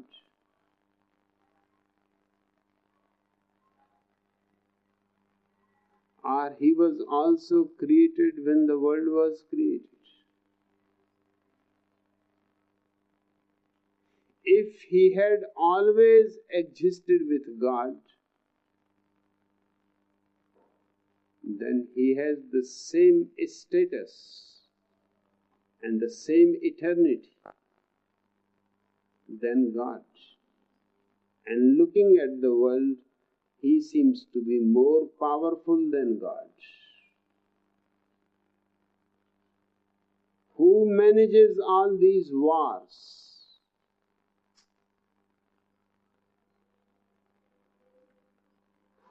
or he was also created when the world was created. If he had always existed with God, then he has the same status and the same eternity than God. And looking at the world, he seems to be more powerful than God. Who manages all these wars?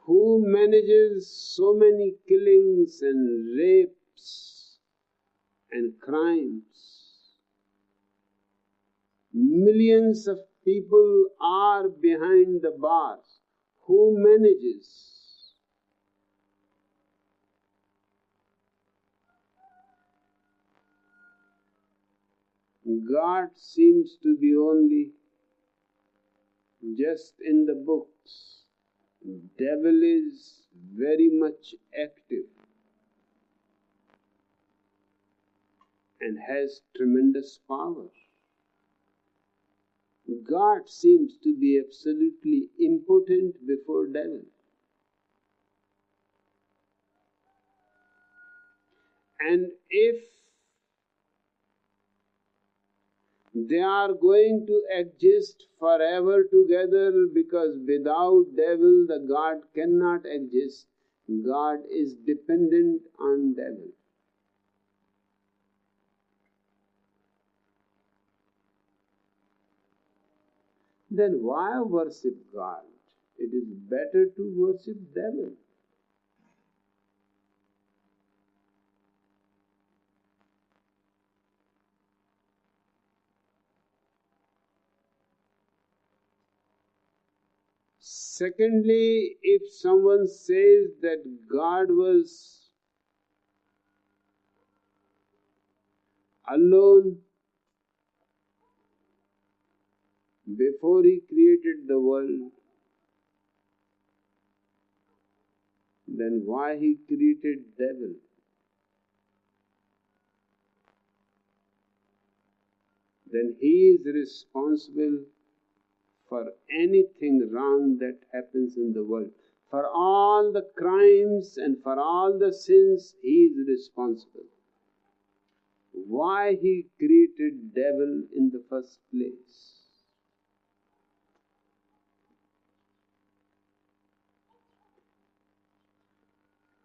Who manages so many killings and rapes and crimes? Millions of people are behind the bars. Who manages? God seems to be only just in the books. Devil is very much active and has tremendous power. God seems to be absolutely impotent before devil. And if they are going to exist forever together, because without devil the God cannot exist, God is dependent on devil. Then why worship God? It is better to worship devil. Secondly, if someone says that God was alone before he created the world, then why he created devil? Then he is responsible for anything wrong that happens in the world. For all the crimes and for all the sins, he is responsible. Why he created devil in the first place?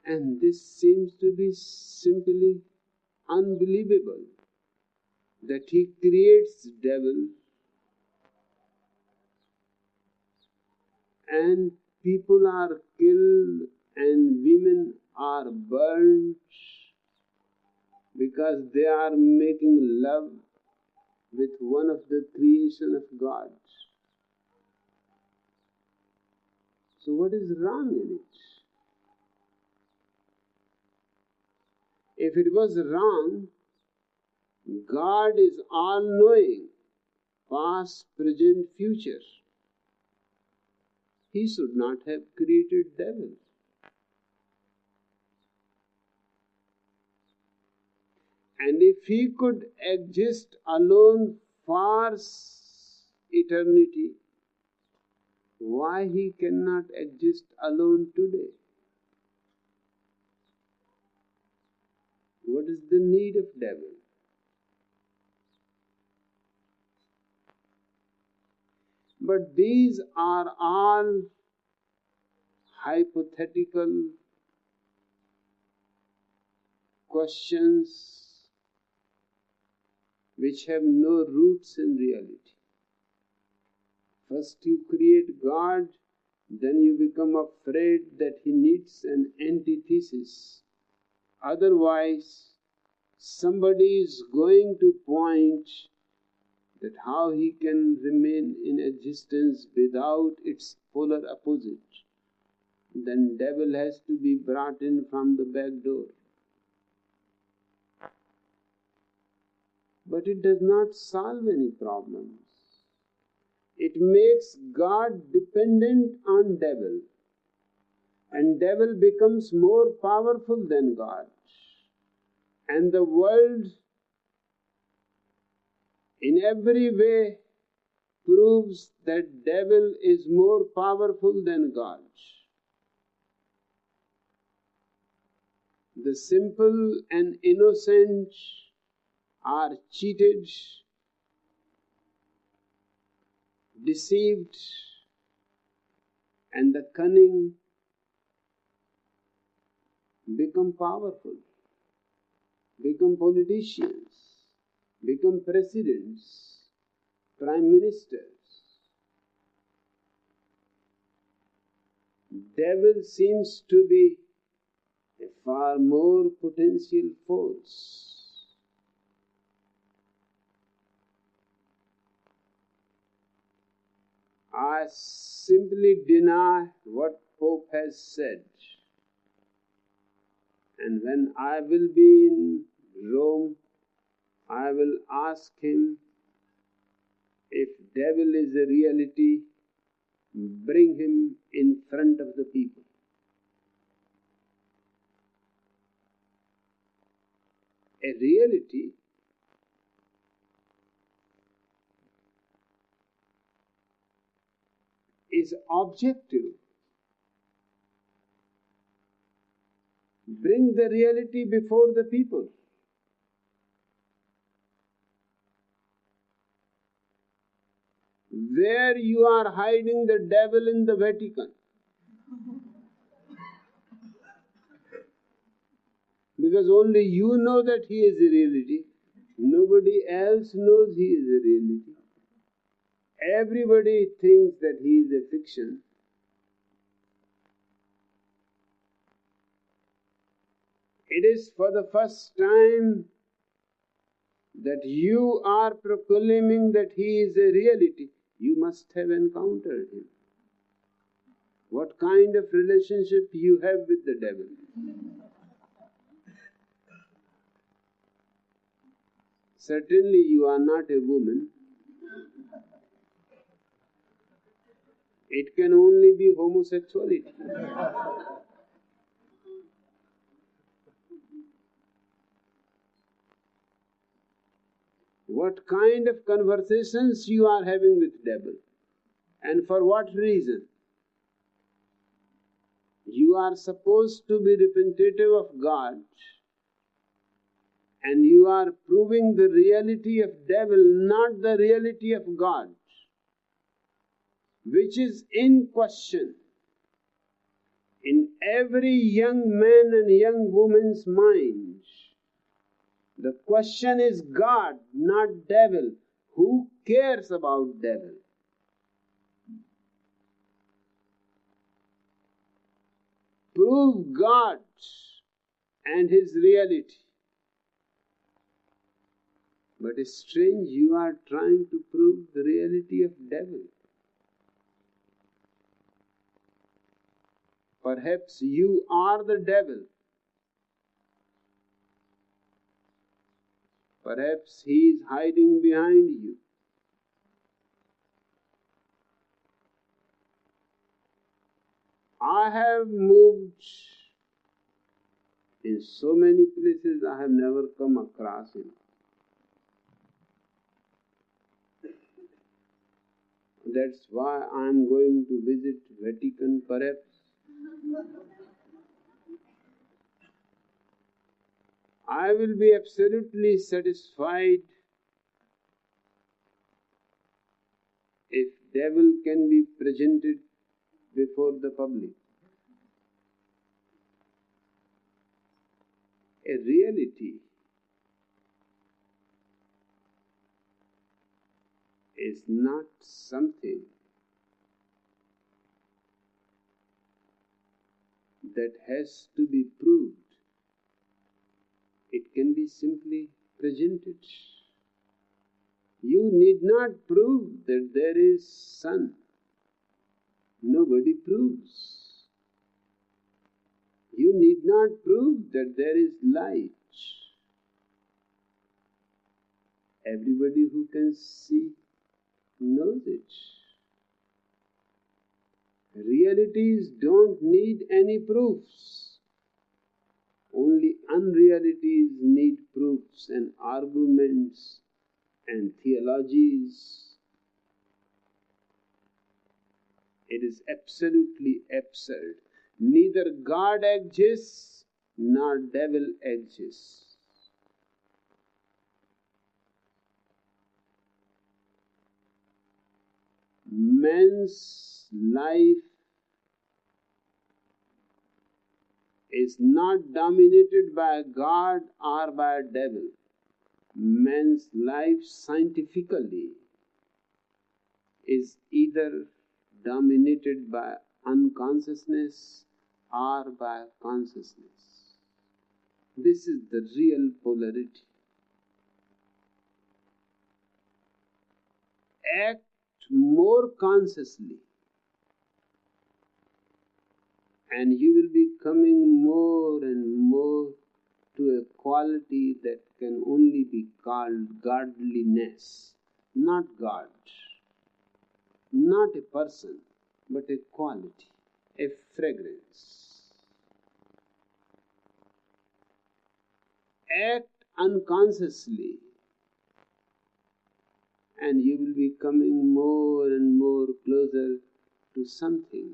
And this seems to be simply unbelievable, that he creates devil and people are killed and women are burnt because they are making love with one of the creation of God. So what is wrong in it? If it was wrong, God is all-knowing, past, present, future. He should not have created devil. And if he could exist alone for eternity, why he cannot exist alone today? What is the need of devil? But these are all hypothetical questions which have no roots in reality. First you create God, then you become afraid that he needs an antithesis. Otherwise, somebody is going to point that how he can remain in existence without its polar opposite. Then devil has to be brought in from the back door. But it does not solve any problems. It makes God dependent on devil. And devil becomes more powerful than God. And the world in every way proves that devil is more powerful than God. The simple and innocent are cheated, deceived, and the cunning become powerful, become politicians, become presidents, prime ministers. Devil seems to be a far more potential force. I simply deny what Pope has said. And when I will be in Rome I will ask him, if devil is a reality, bring him in front of the people. A reality is objective. Bring the reality before the people. Where you are hiding the devil in the Vatican? Because only you know that he is a reality. Nobody else knows he is a reality. Everybody thinks that he is a fiction. It is for the first time that you are proclaiming that he is a reality. You must have encountered him. What kind of relationship you have with the devil? Certainly you are not a woman. It can only be homosexuality. What kind of conversations you are having with devil, and for what reason? You are supposed to be representative of God, and you are proving the reality of devil, not the reality of God, which is in question in every young man and young woman's mind. The question is God, not devil. Who cares about devil? Prove God and his reality. But it's strange, you are trying to prove the reality of devil. Perhaps you are the devil. Perhaps he is hiding behind you. I have moved in so many places, I have never come across him. That's why I am going to visit Vatican, perhaps. I will be absolutely satisfied if devil can be presented before the public. A reality is not something that has to be proved. It can be simply presented. You need not prove that there is sun. Nobody proves. You need not prove that there is light. Everybody who can see knows it. Realities don't need any proofs. Only unrealities need proofs and arguments and theologies. It is absolutely absurd. Neither God exists nor devil exists. Man's life is not dominated by God or by a devil. Man's life scientifically is either dominated by unconsciousness or by consciousness. This is the real polarity. Act more consciously, and you will be coming more and more to a quality that can only be called godliness, not God, not a person, but a quality, a fragrance. Act unconsciously, and you will be coming more and more closer to something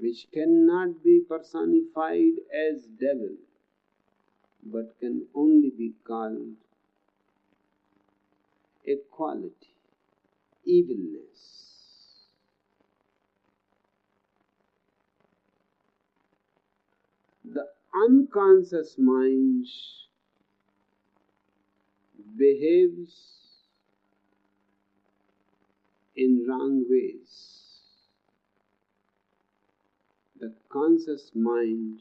which cannot be personified as devil, but can only be called a quality, evilness. The unconscious mind behaves in wrong ways. The conscious mind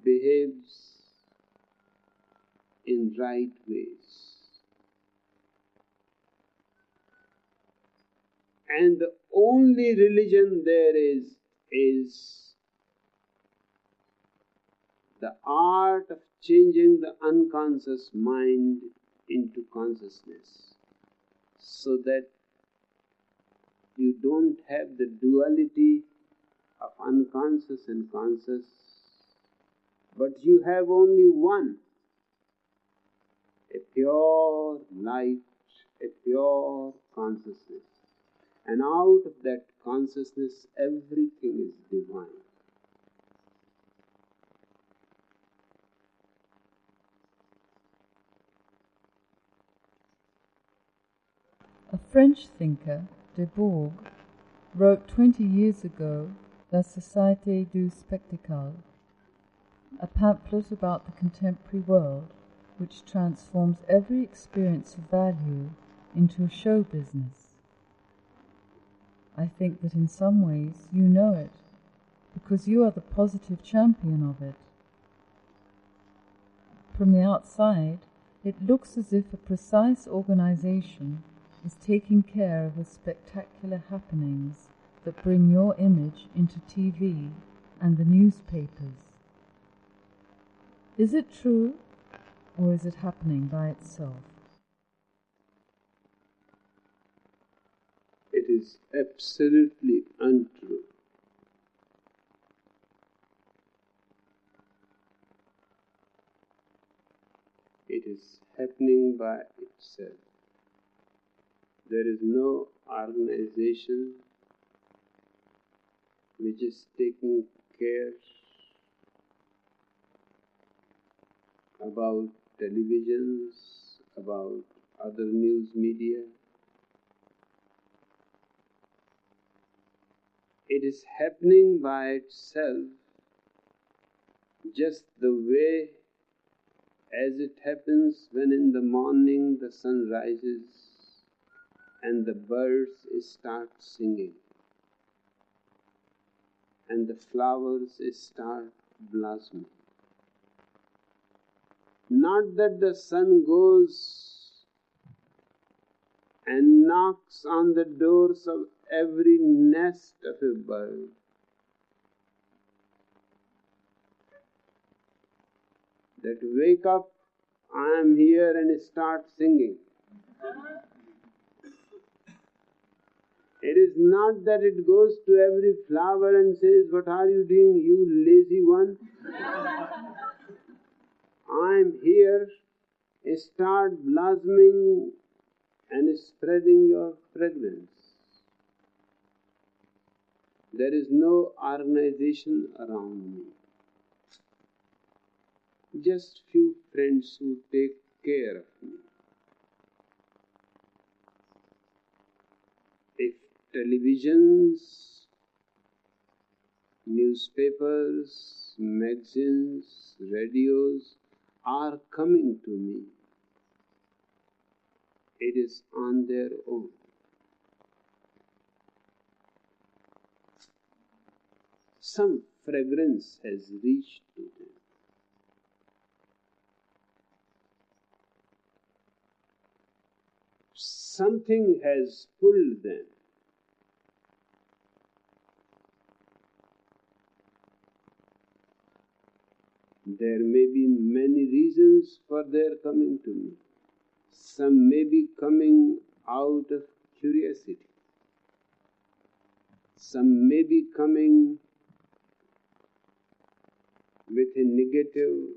behaves in right ways. And the only religion there is the art of changing the unconscious mind into consciousness, so that you don't have the duality of unconscious and conscious, but you have only one, a pure light, a pure consciousness. And out of that consciousness, everything is divine. A French thinker, Debourg, wrote 20 years ago La Société du Spectacle, a pamphlet about the contemporary world which transforms every experience of value into a show business. I think that in some ways you know it, because you are the positive champion of it. From the outside, it looks as if a precise organization is taking care of the spectacular happenings that bring your image into TV and the newspapers. Is it true, or is it happening by itself? It is absolutely untrue. It is happening by itself. There is no organization which is taking care about televisions, about other news media. It is happening by itself, just the way as it happens when in the morning the sun rises and the birds start singing and the flowers start blossoming. Not that the sun goes and knocks on the doors of every nest of a bird. That wake up, I am here, and start singing. It is not that it goes to every flower and says, "What are you doing, you lazy one?" I am here, start blossoming and spreading your fragrance. There is no organization around me. Just few friends who take care of me. If televisions, newspapers, magazines, radios are coming to me, it is on their own. Some fragrance has reached to them. Something has pulled them. There may be many reasons for their coming to me. Some may be coming out of curiosity. Some may be coming with a negative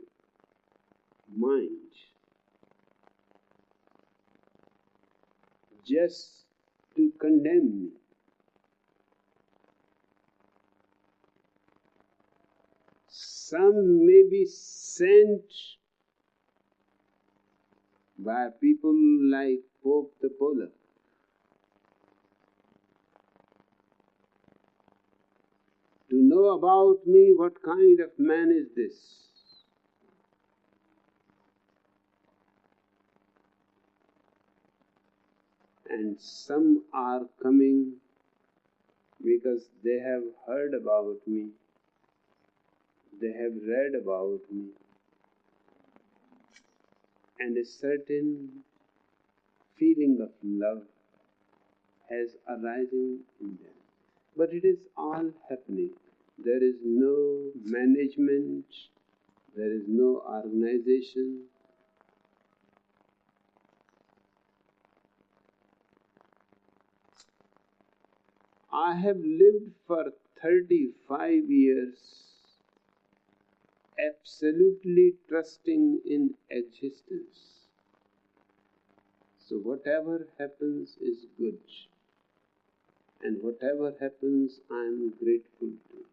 mind, just to condemn me. Some may be sent by people like Pope the Polar, to know about me, what kind of man is this? And some are coming because they have heard about me, they have read about me, and a certain feeling of love has arisen in them. But it is all happening. There is no management, there is no organization. I have lived for 35 years absolutely trusting in existence. So whatever happens is good, and whatever happens I am grateful to it.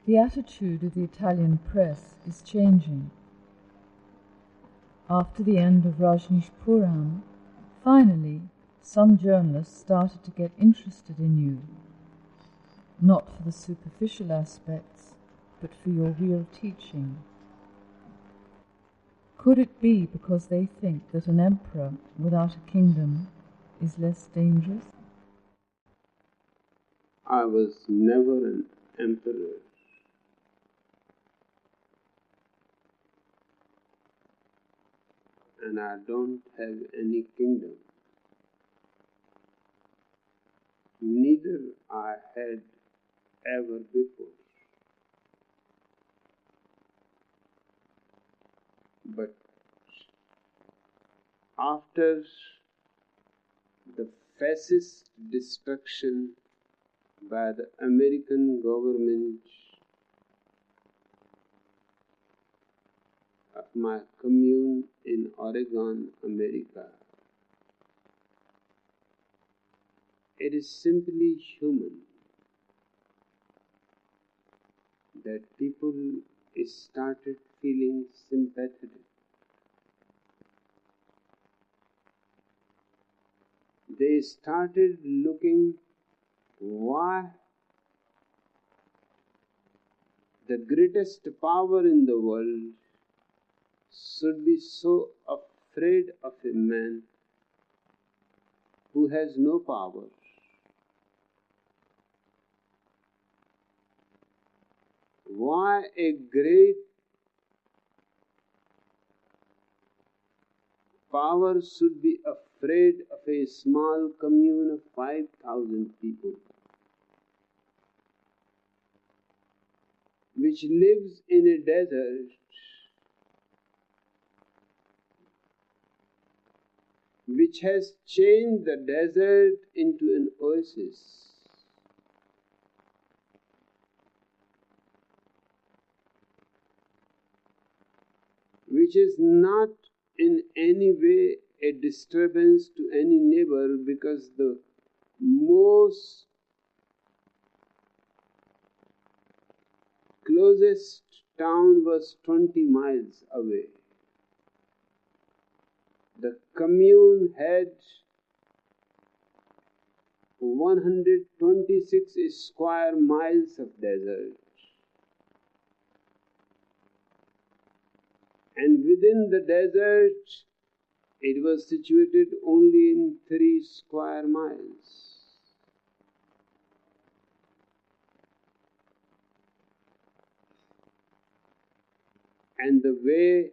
The attitude of the Italian press is changing. After the end of Rajneeshpuram, finally some journalists started to get interested in you, not for the superficial aspects, but for your real teaching. Could it be because they think that an emperor without a kingdom is less dangerous? I was never an emperor. And I don't have any kingdom. Neither I had ever before. But after the fascist destruction by the American government of my commune in Oregon, America, it is simply human that people started feeling sympathetic. They started looking why the greatest power in the world should be so afraid of a man who has no power. Why a great power should be afraid of a small commune of 5,000 people, which lives in a desert, which has changed the desert into an oasis. Which is not in any way a disturbance to any neighbor, because the most closest town was 20 miles away. The commune had 126 square miles of desert. And within the desert, it was situated only in 3 square miles. And the way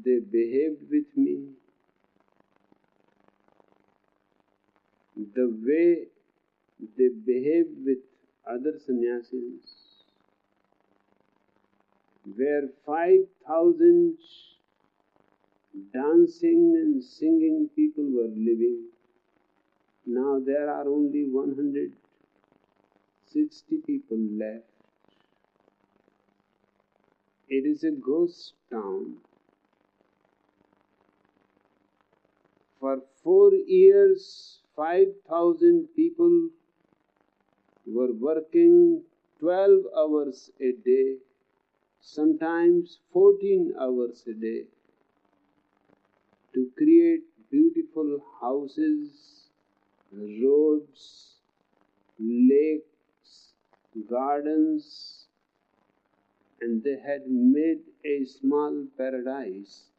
they behaved with me, the way they behave with other sannyasis, where 5,000 dancing and singing people were living. Now there are only 160 people left. It is a ghost town. For 4 years, 5,000 people were working 12 hours a day, sometimes 14 hours a day, to create beautiful houses, roads, lakes, gardens, and they had made a small paradise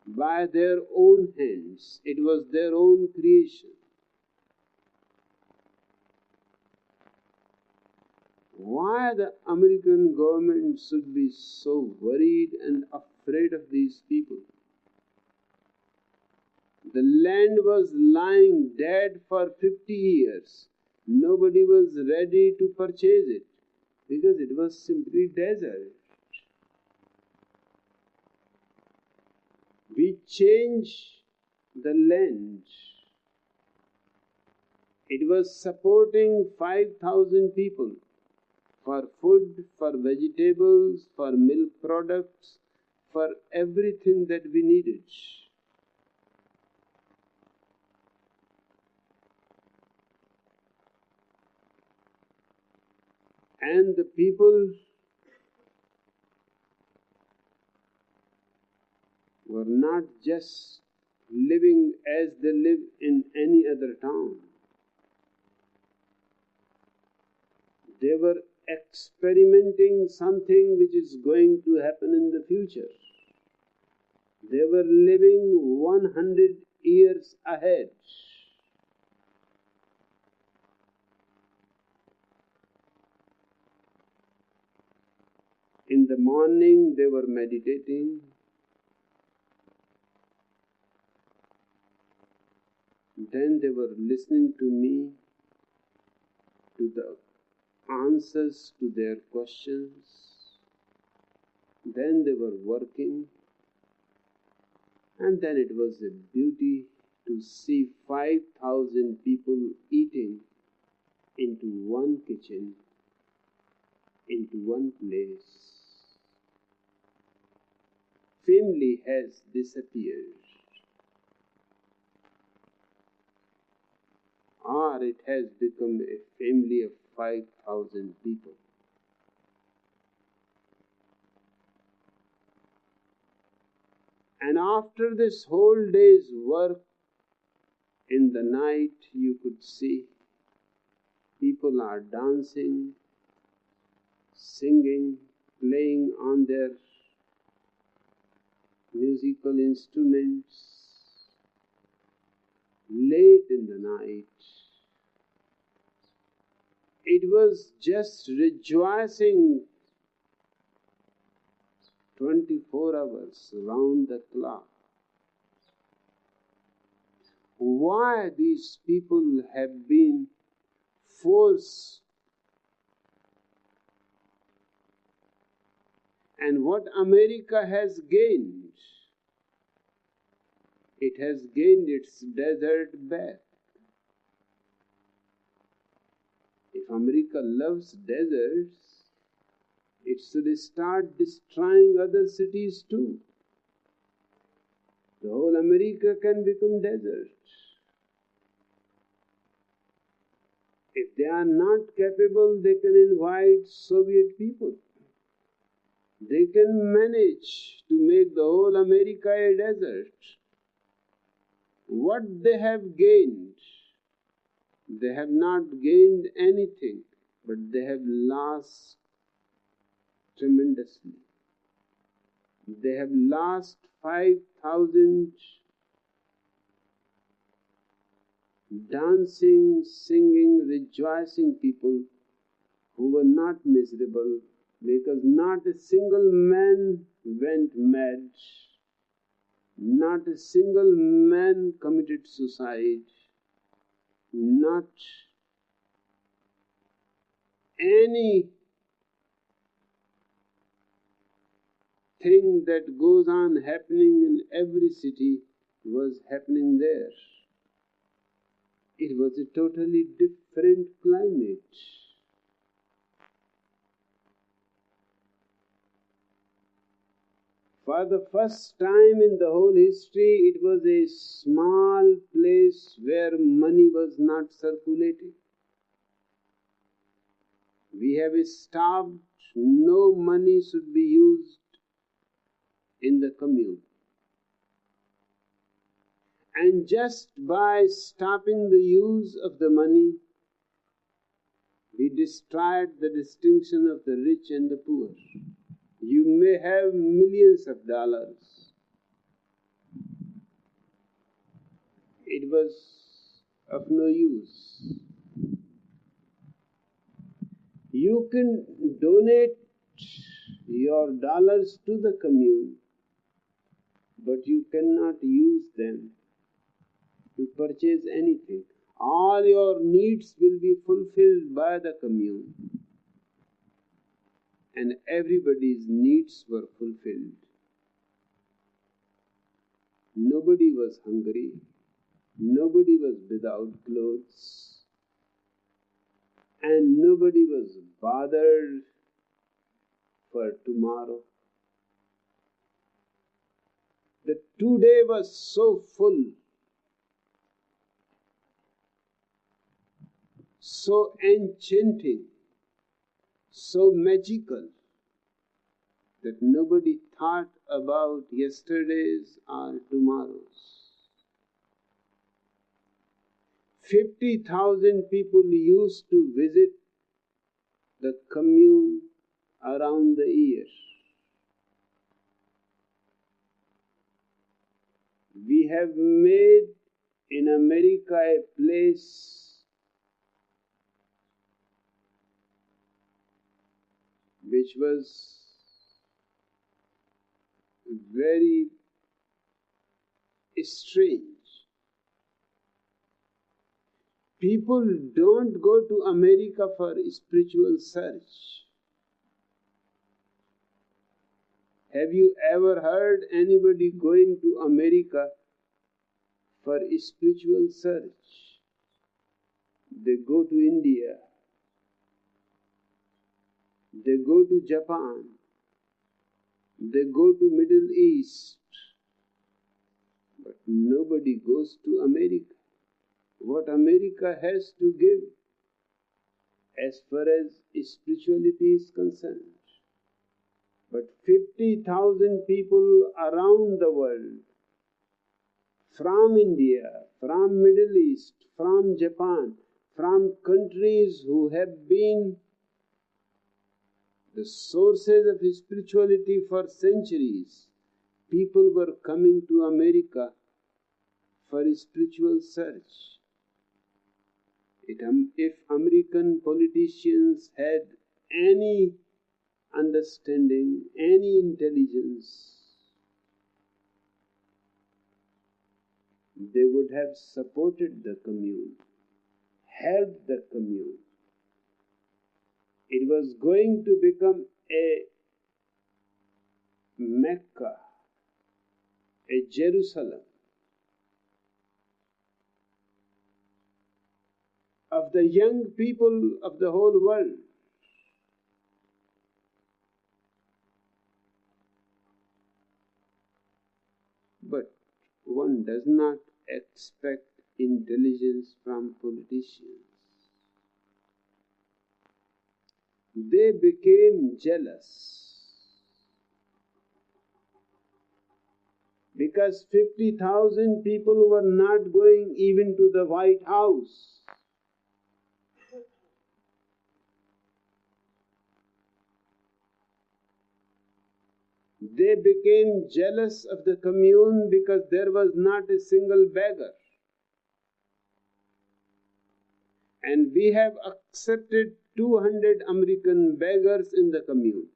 by their own hands. It was their own creation. Why the American government should be so worried and afraid of these people? The land was lying dead for 50 years. Nobody was ready to purchase it because it was simply desert. We change the land. It was supporting 5,000 people for food, for vegetables, for milk products, for everything that we needed. And the people were not just living as they live in any other town. They were experimenting something which is going to happen in the future. They were living 100 years ahead. In the morning they were meditating. Then they were listening to me, to the answers to their questions. Then they were working. And then it was a beauty to see 5,000 people eating into one kitchen, into one place. Family has disappeared, or it has become a family of 5,000 people. And after this whole day's work, in the night you could see people are dancing, singing, playing on their musical instruments. Late in the night, it was just rejoicing 24 hours round the clock. Why these people have been forced, and what America has gained? It has gained its desert back. If America loves deserts, it should start destroying other cities too. The whole America can become desert. If they are not capable, they can invite Soviet people. They can manage to make the whole America a desert. What they have gained? They have not gained anything, but they have lost tremendously. They have lost 5,000 dancing, singing, rejoicing people who were not miserable, because not a single man went mad, not a single man committed suicide, not any thing that goes on happening in every city was happening there. It was a totally different climate. For the first time in the whole history, it was a small place where money was not circulating. We have established no money should be used in the commune. And just by stopping the use of the money, we destroyed the distinction of the rich and the poor. You may have millions of dollars. It was of no use. You can donate your dollars to the commune, but you cannot use them to purchase anything. All your needs will be fulfilled by the commune. And everybody's needs were fulfilled. Nobody was hungry. Nobody was without clothes. And nobody was bothered for tomorrow. The today was so full, so enchanting, so magical, that nobody thought about yesterday's or tomorrow's. 50,000 people used to visit the commune around the year. We have made in America a place which was very strange. People don't go to America for spiritual search. Have you ever heard anybody going to America for spiritual search? They go to India. They go to Japan. They go to Middle East. But nobody goes to America. What America has to give as far as spirituality is concerned. But 50,000 people around the world, from India, from Middle East, from Japan, from countries who have been the sources of spirituality for centuries, people were coming to America for spiritual search. If American politicians had any understanding, any intelligence, they would have supported the commune, helped the commune. It was going to become a Mecca, a Jerusalem of the young people of the whole world. But one does not expect intelligence from politicians. They became jealous because 50,000 people were not going even to the White House. They became jealous of the commune because there was not a single beggar. And we have accepted 200 American beggars in the commune.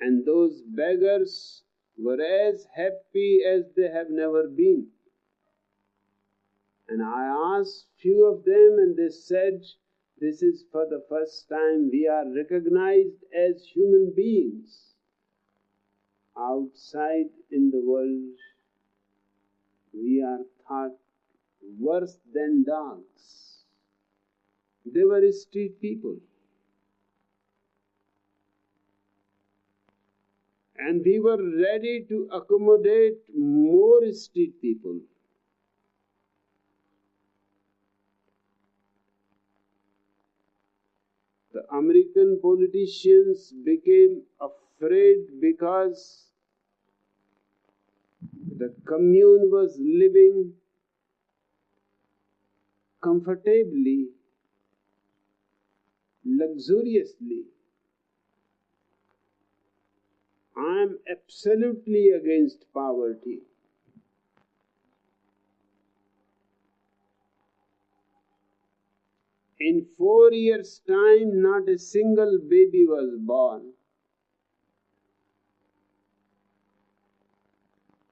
And those beggars were as happy as they have never been. And I asked few of them, and they said, this is for the first time we are recognized as human beings. Outside in the world, we are thought worse than dogs. They were street people. And we were ready to accommodate more street people. The American politicians became afraid because the commune was living comfortably, luxuriously. I am absolutely against poverty. In 4 years' time, not a single baby was born.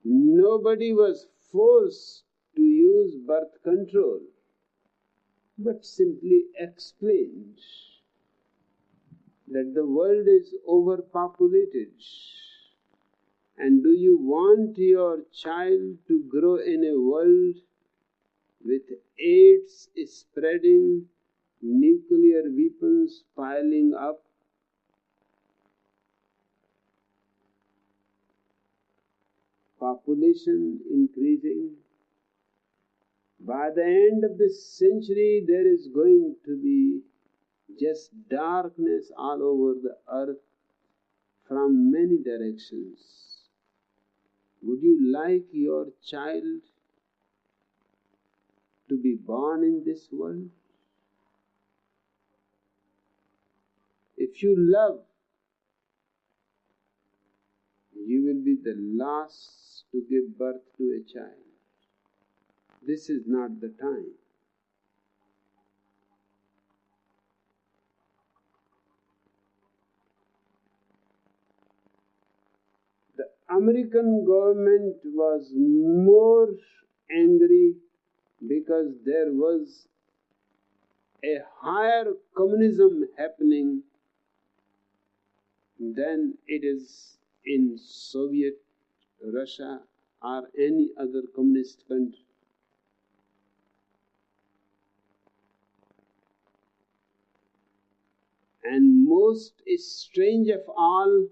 Nobody was forced to use birth control, but simply explained that the world is overpopulated. And do you want your child to grow in a world with AIDS spreading, nuclear weapons piling up? Population increasing. By the end of this century, there is going to be just darkness all over the earth from many directions. Would you like your child to be born in this world? If you love, you will be the last to give birth to a child. This is not the time. The American government was more angry because there was a higher communism happening than it is in Soviet Russia or any other communist country. And most strange of all,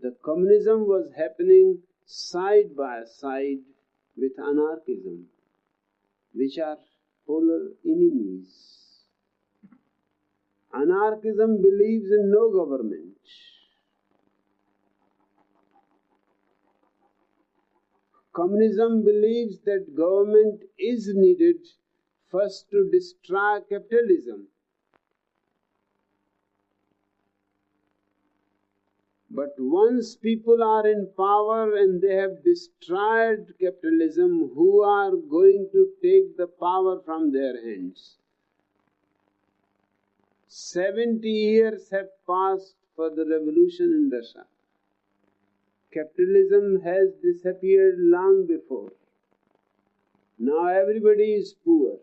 the communism was happening side by side with anarchism, which are polar enemies. Anarchism believes in no government. Communism believes that government is needed first to destroy capitalism. But once people are in power and they have destroyed capitalism, who are going to take the power from their hands? 70 years have passed for the revolution in Russia. Capitalism has disappeared long before. Now everybody is poor.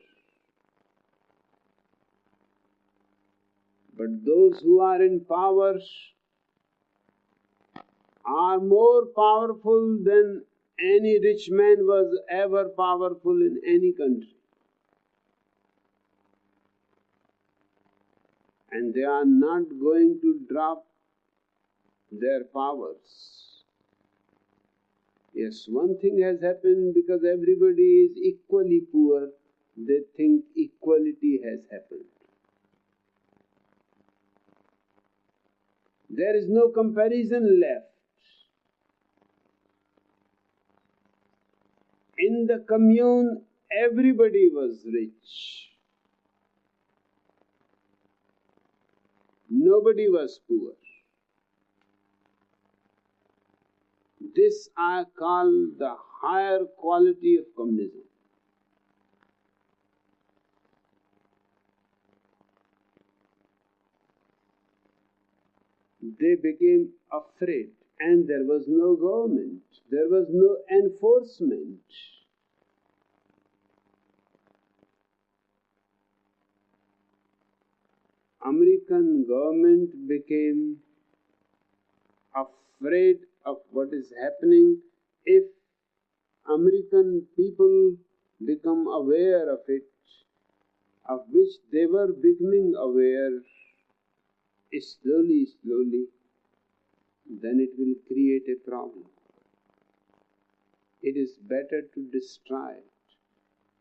But those who are in power are more powerful than any rich man was ever powerful in any country. And they are not going to drop their powers. Yes, one thing has happened, because everybody is equally poor, they think equality has happened. There is no comparison left. In the commune, everybody was rich. Nobody was poor. This I call the higher quality of communism. They became afraid, and there was no government, there was no enforcement. American government became afraid of what is happening. If American people become aware of it, of which they were becoming aware slowly, then it will create a problem. It is better to destroy it.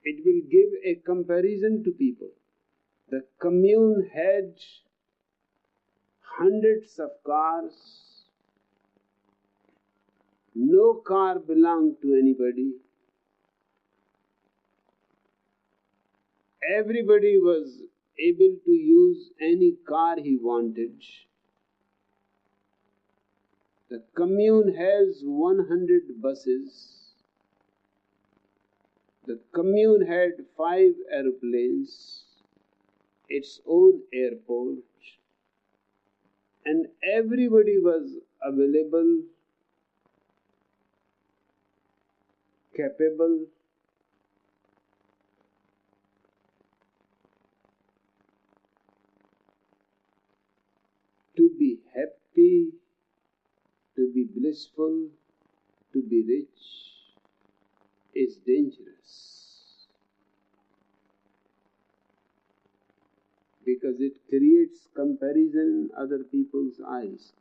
It will give a comparison to people. The commune had hundreds of cars. No car belonged to anybody. Everybody was able to use any car he wanted. The commune has 100 buses. The commune had 5 aeroplanes, its own airport, and everybody was available, capable, to be happy, to be blissful, to be rich is dangerous, because it creates comparison in other people's eyes,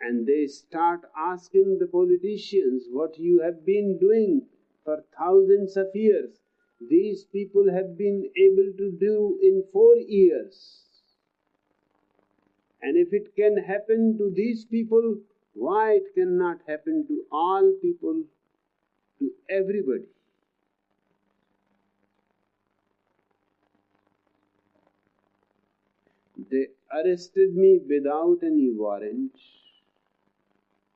and they start asking the politicians, what you have been doing for thousands of years, these people have been able to do in 4 years. And if it can happen to these people, why it cannot happen to all people, to everybody? They arrested me without any warrant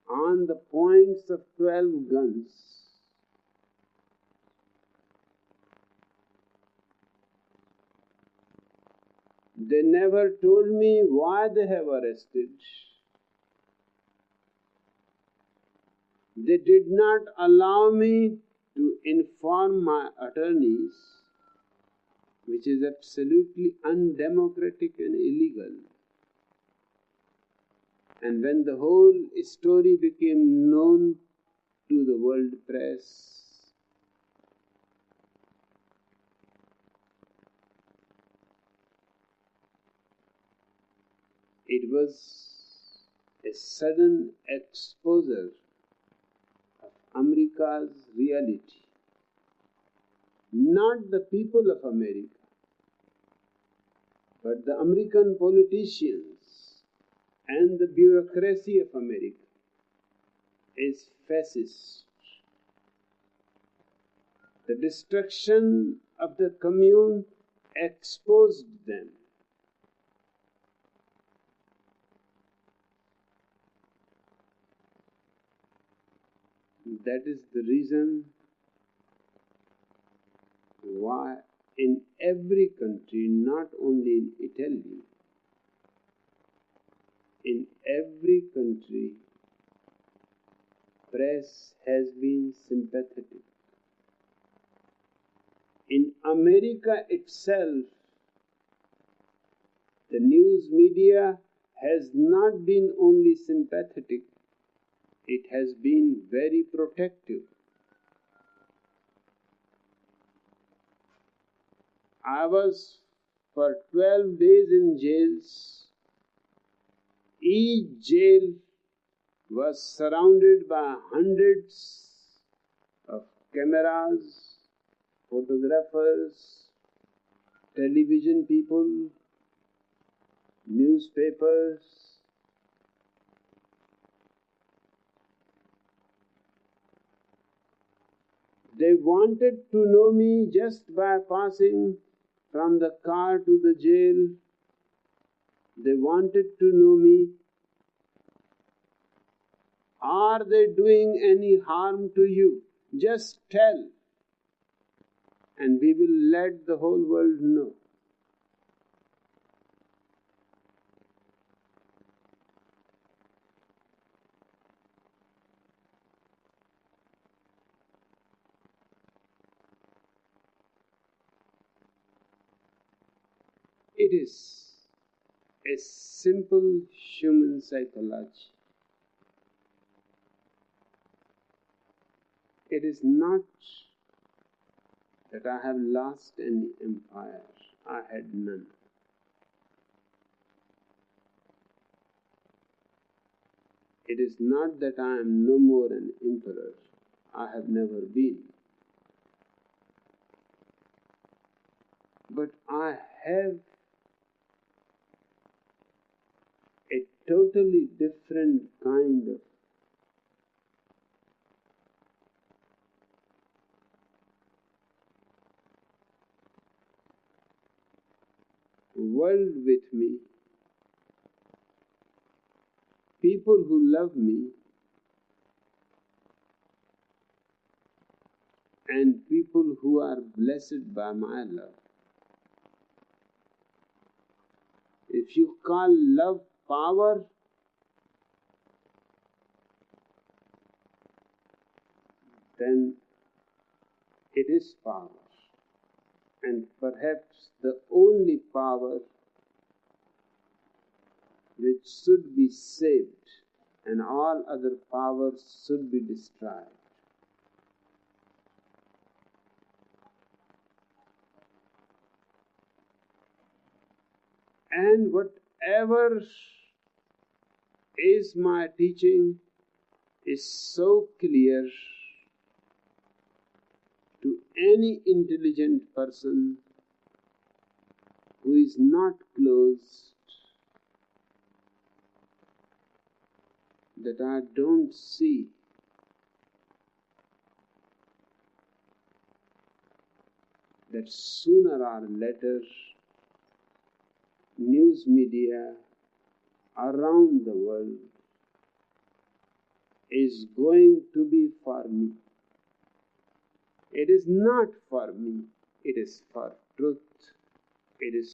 on the points of 12 guns. They never told me why they have arrested. They did not allow me to inform my attorneys, which is absolutely undemocratic and illegal. And when the whole story became known to the world press, it was a sudden exposure of America's reality. Not the people of America, but the American politicians and the bureaucracy of America is fascist. The destruction of the commune exposed them. That is the reason why in every country, not only in Italy, in every country, press has been sympathetic. In America itself, the news media has not been only sympathetic, it has been very protective. I was for 12 days in jails. Each jail was surrounded by hundreds of cameras, photographers, television people, newspapers. They wanted to know me just by passing from the car to the jail. They wanted to know me. Are they doing any harm to you? Just tell, and we will let the whole world know. It is a simple human psychology. It is not that I have lost any empire. I had none. It is not that I am no more an emperor. I have never been. But I have a totally different kind of world with me, people who love me, and people who are blessed by my love. If you call love power, then it is power, and perhaps the only power which should be saved, and all other powers should be destroyed. And whatever is my teaching is so clear to any intelligent person who is not closed that I don't see that sooner or later news media around the world is going to be for me. It is not for me, it is for truth, it is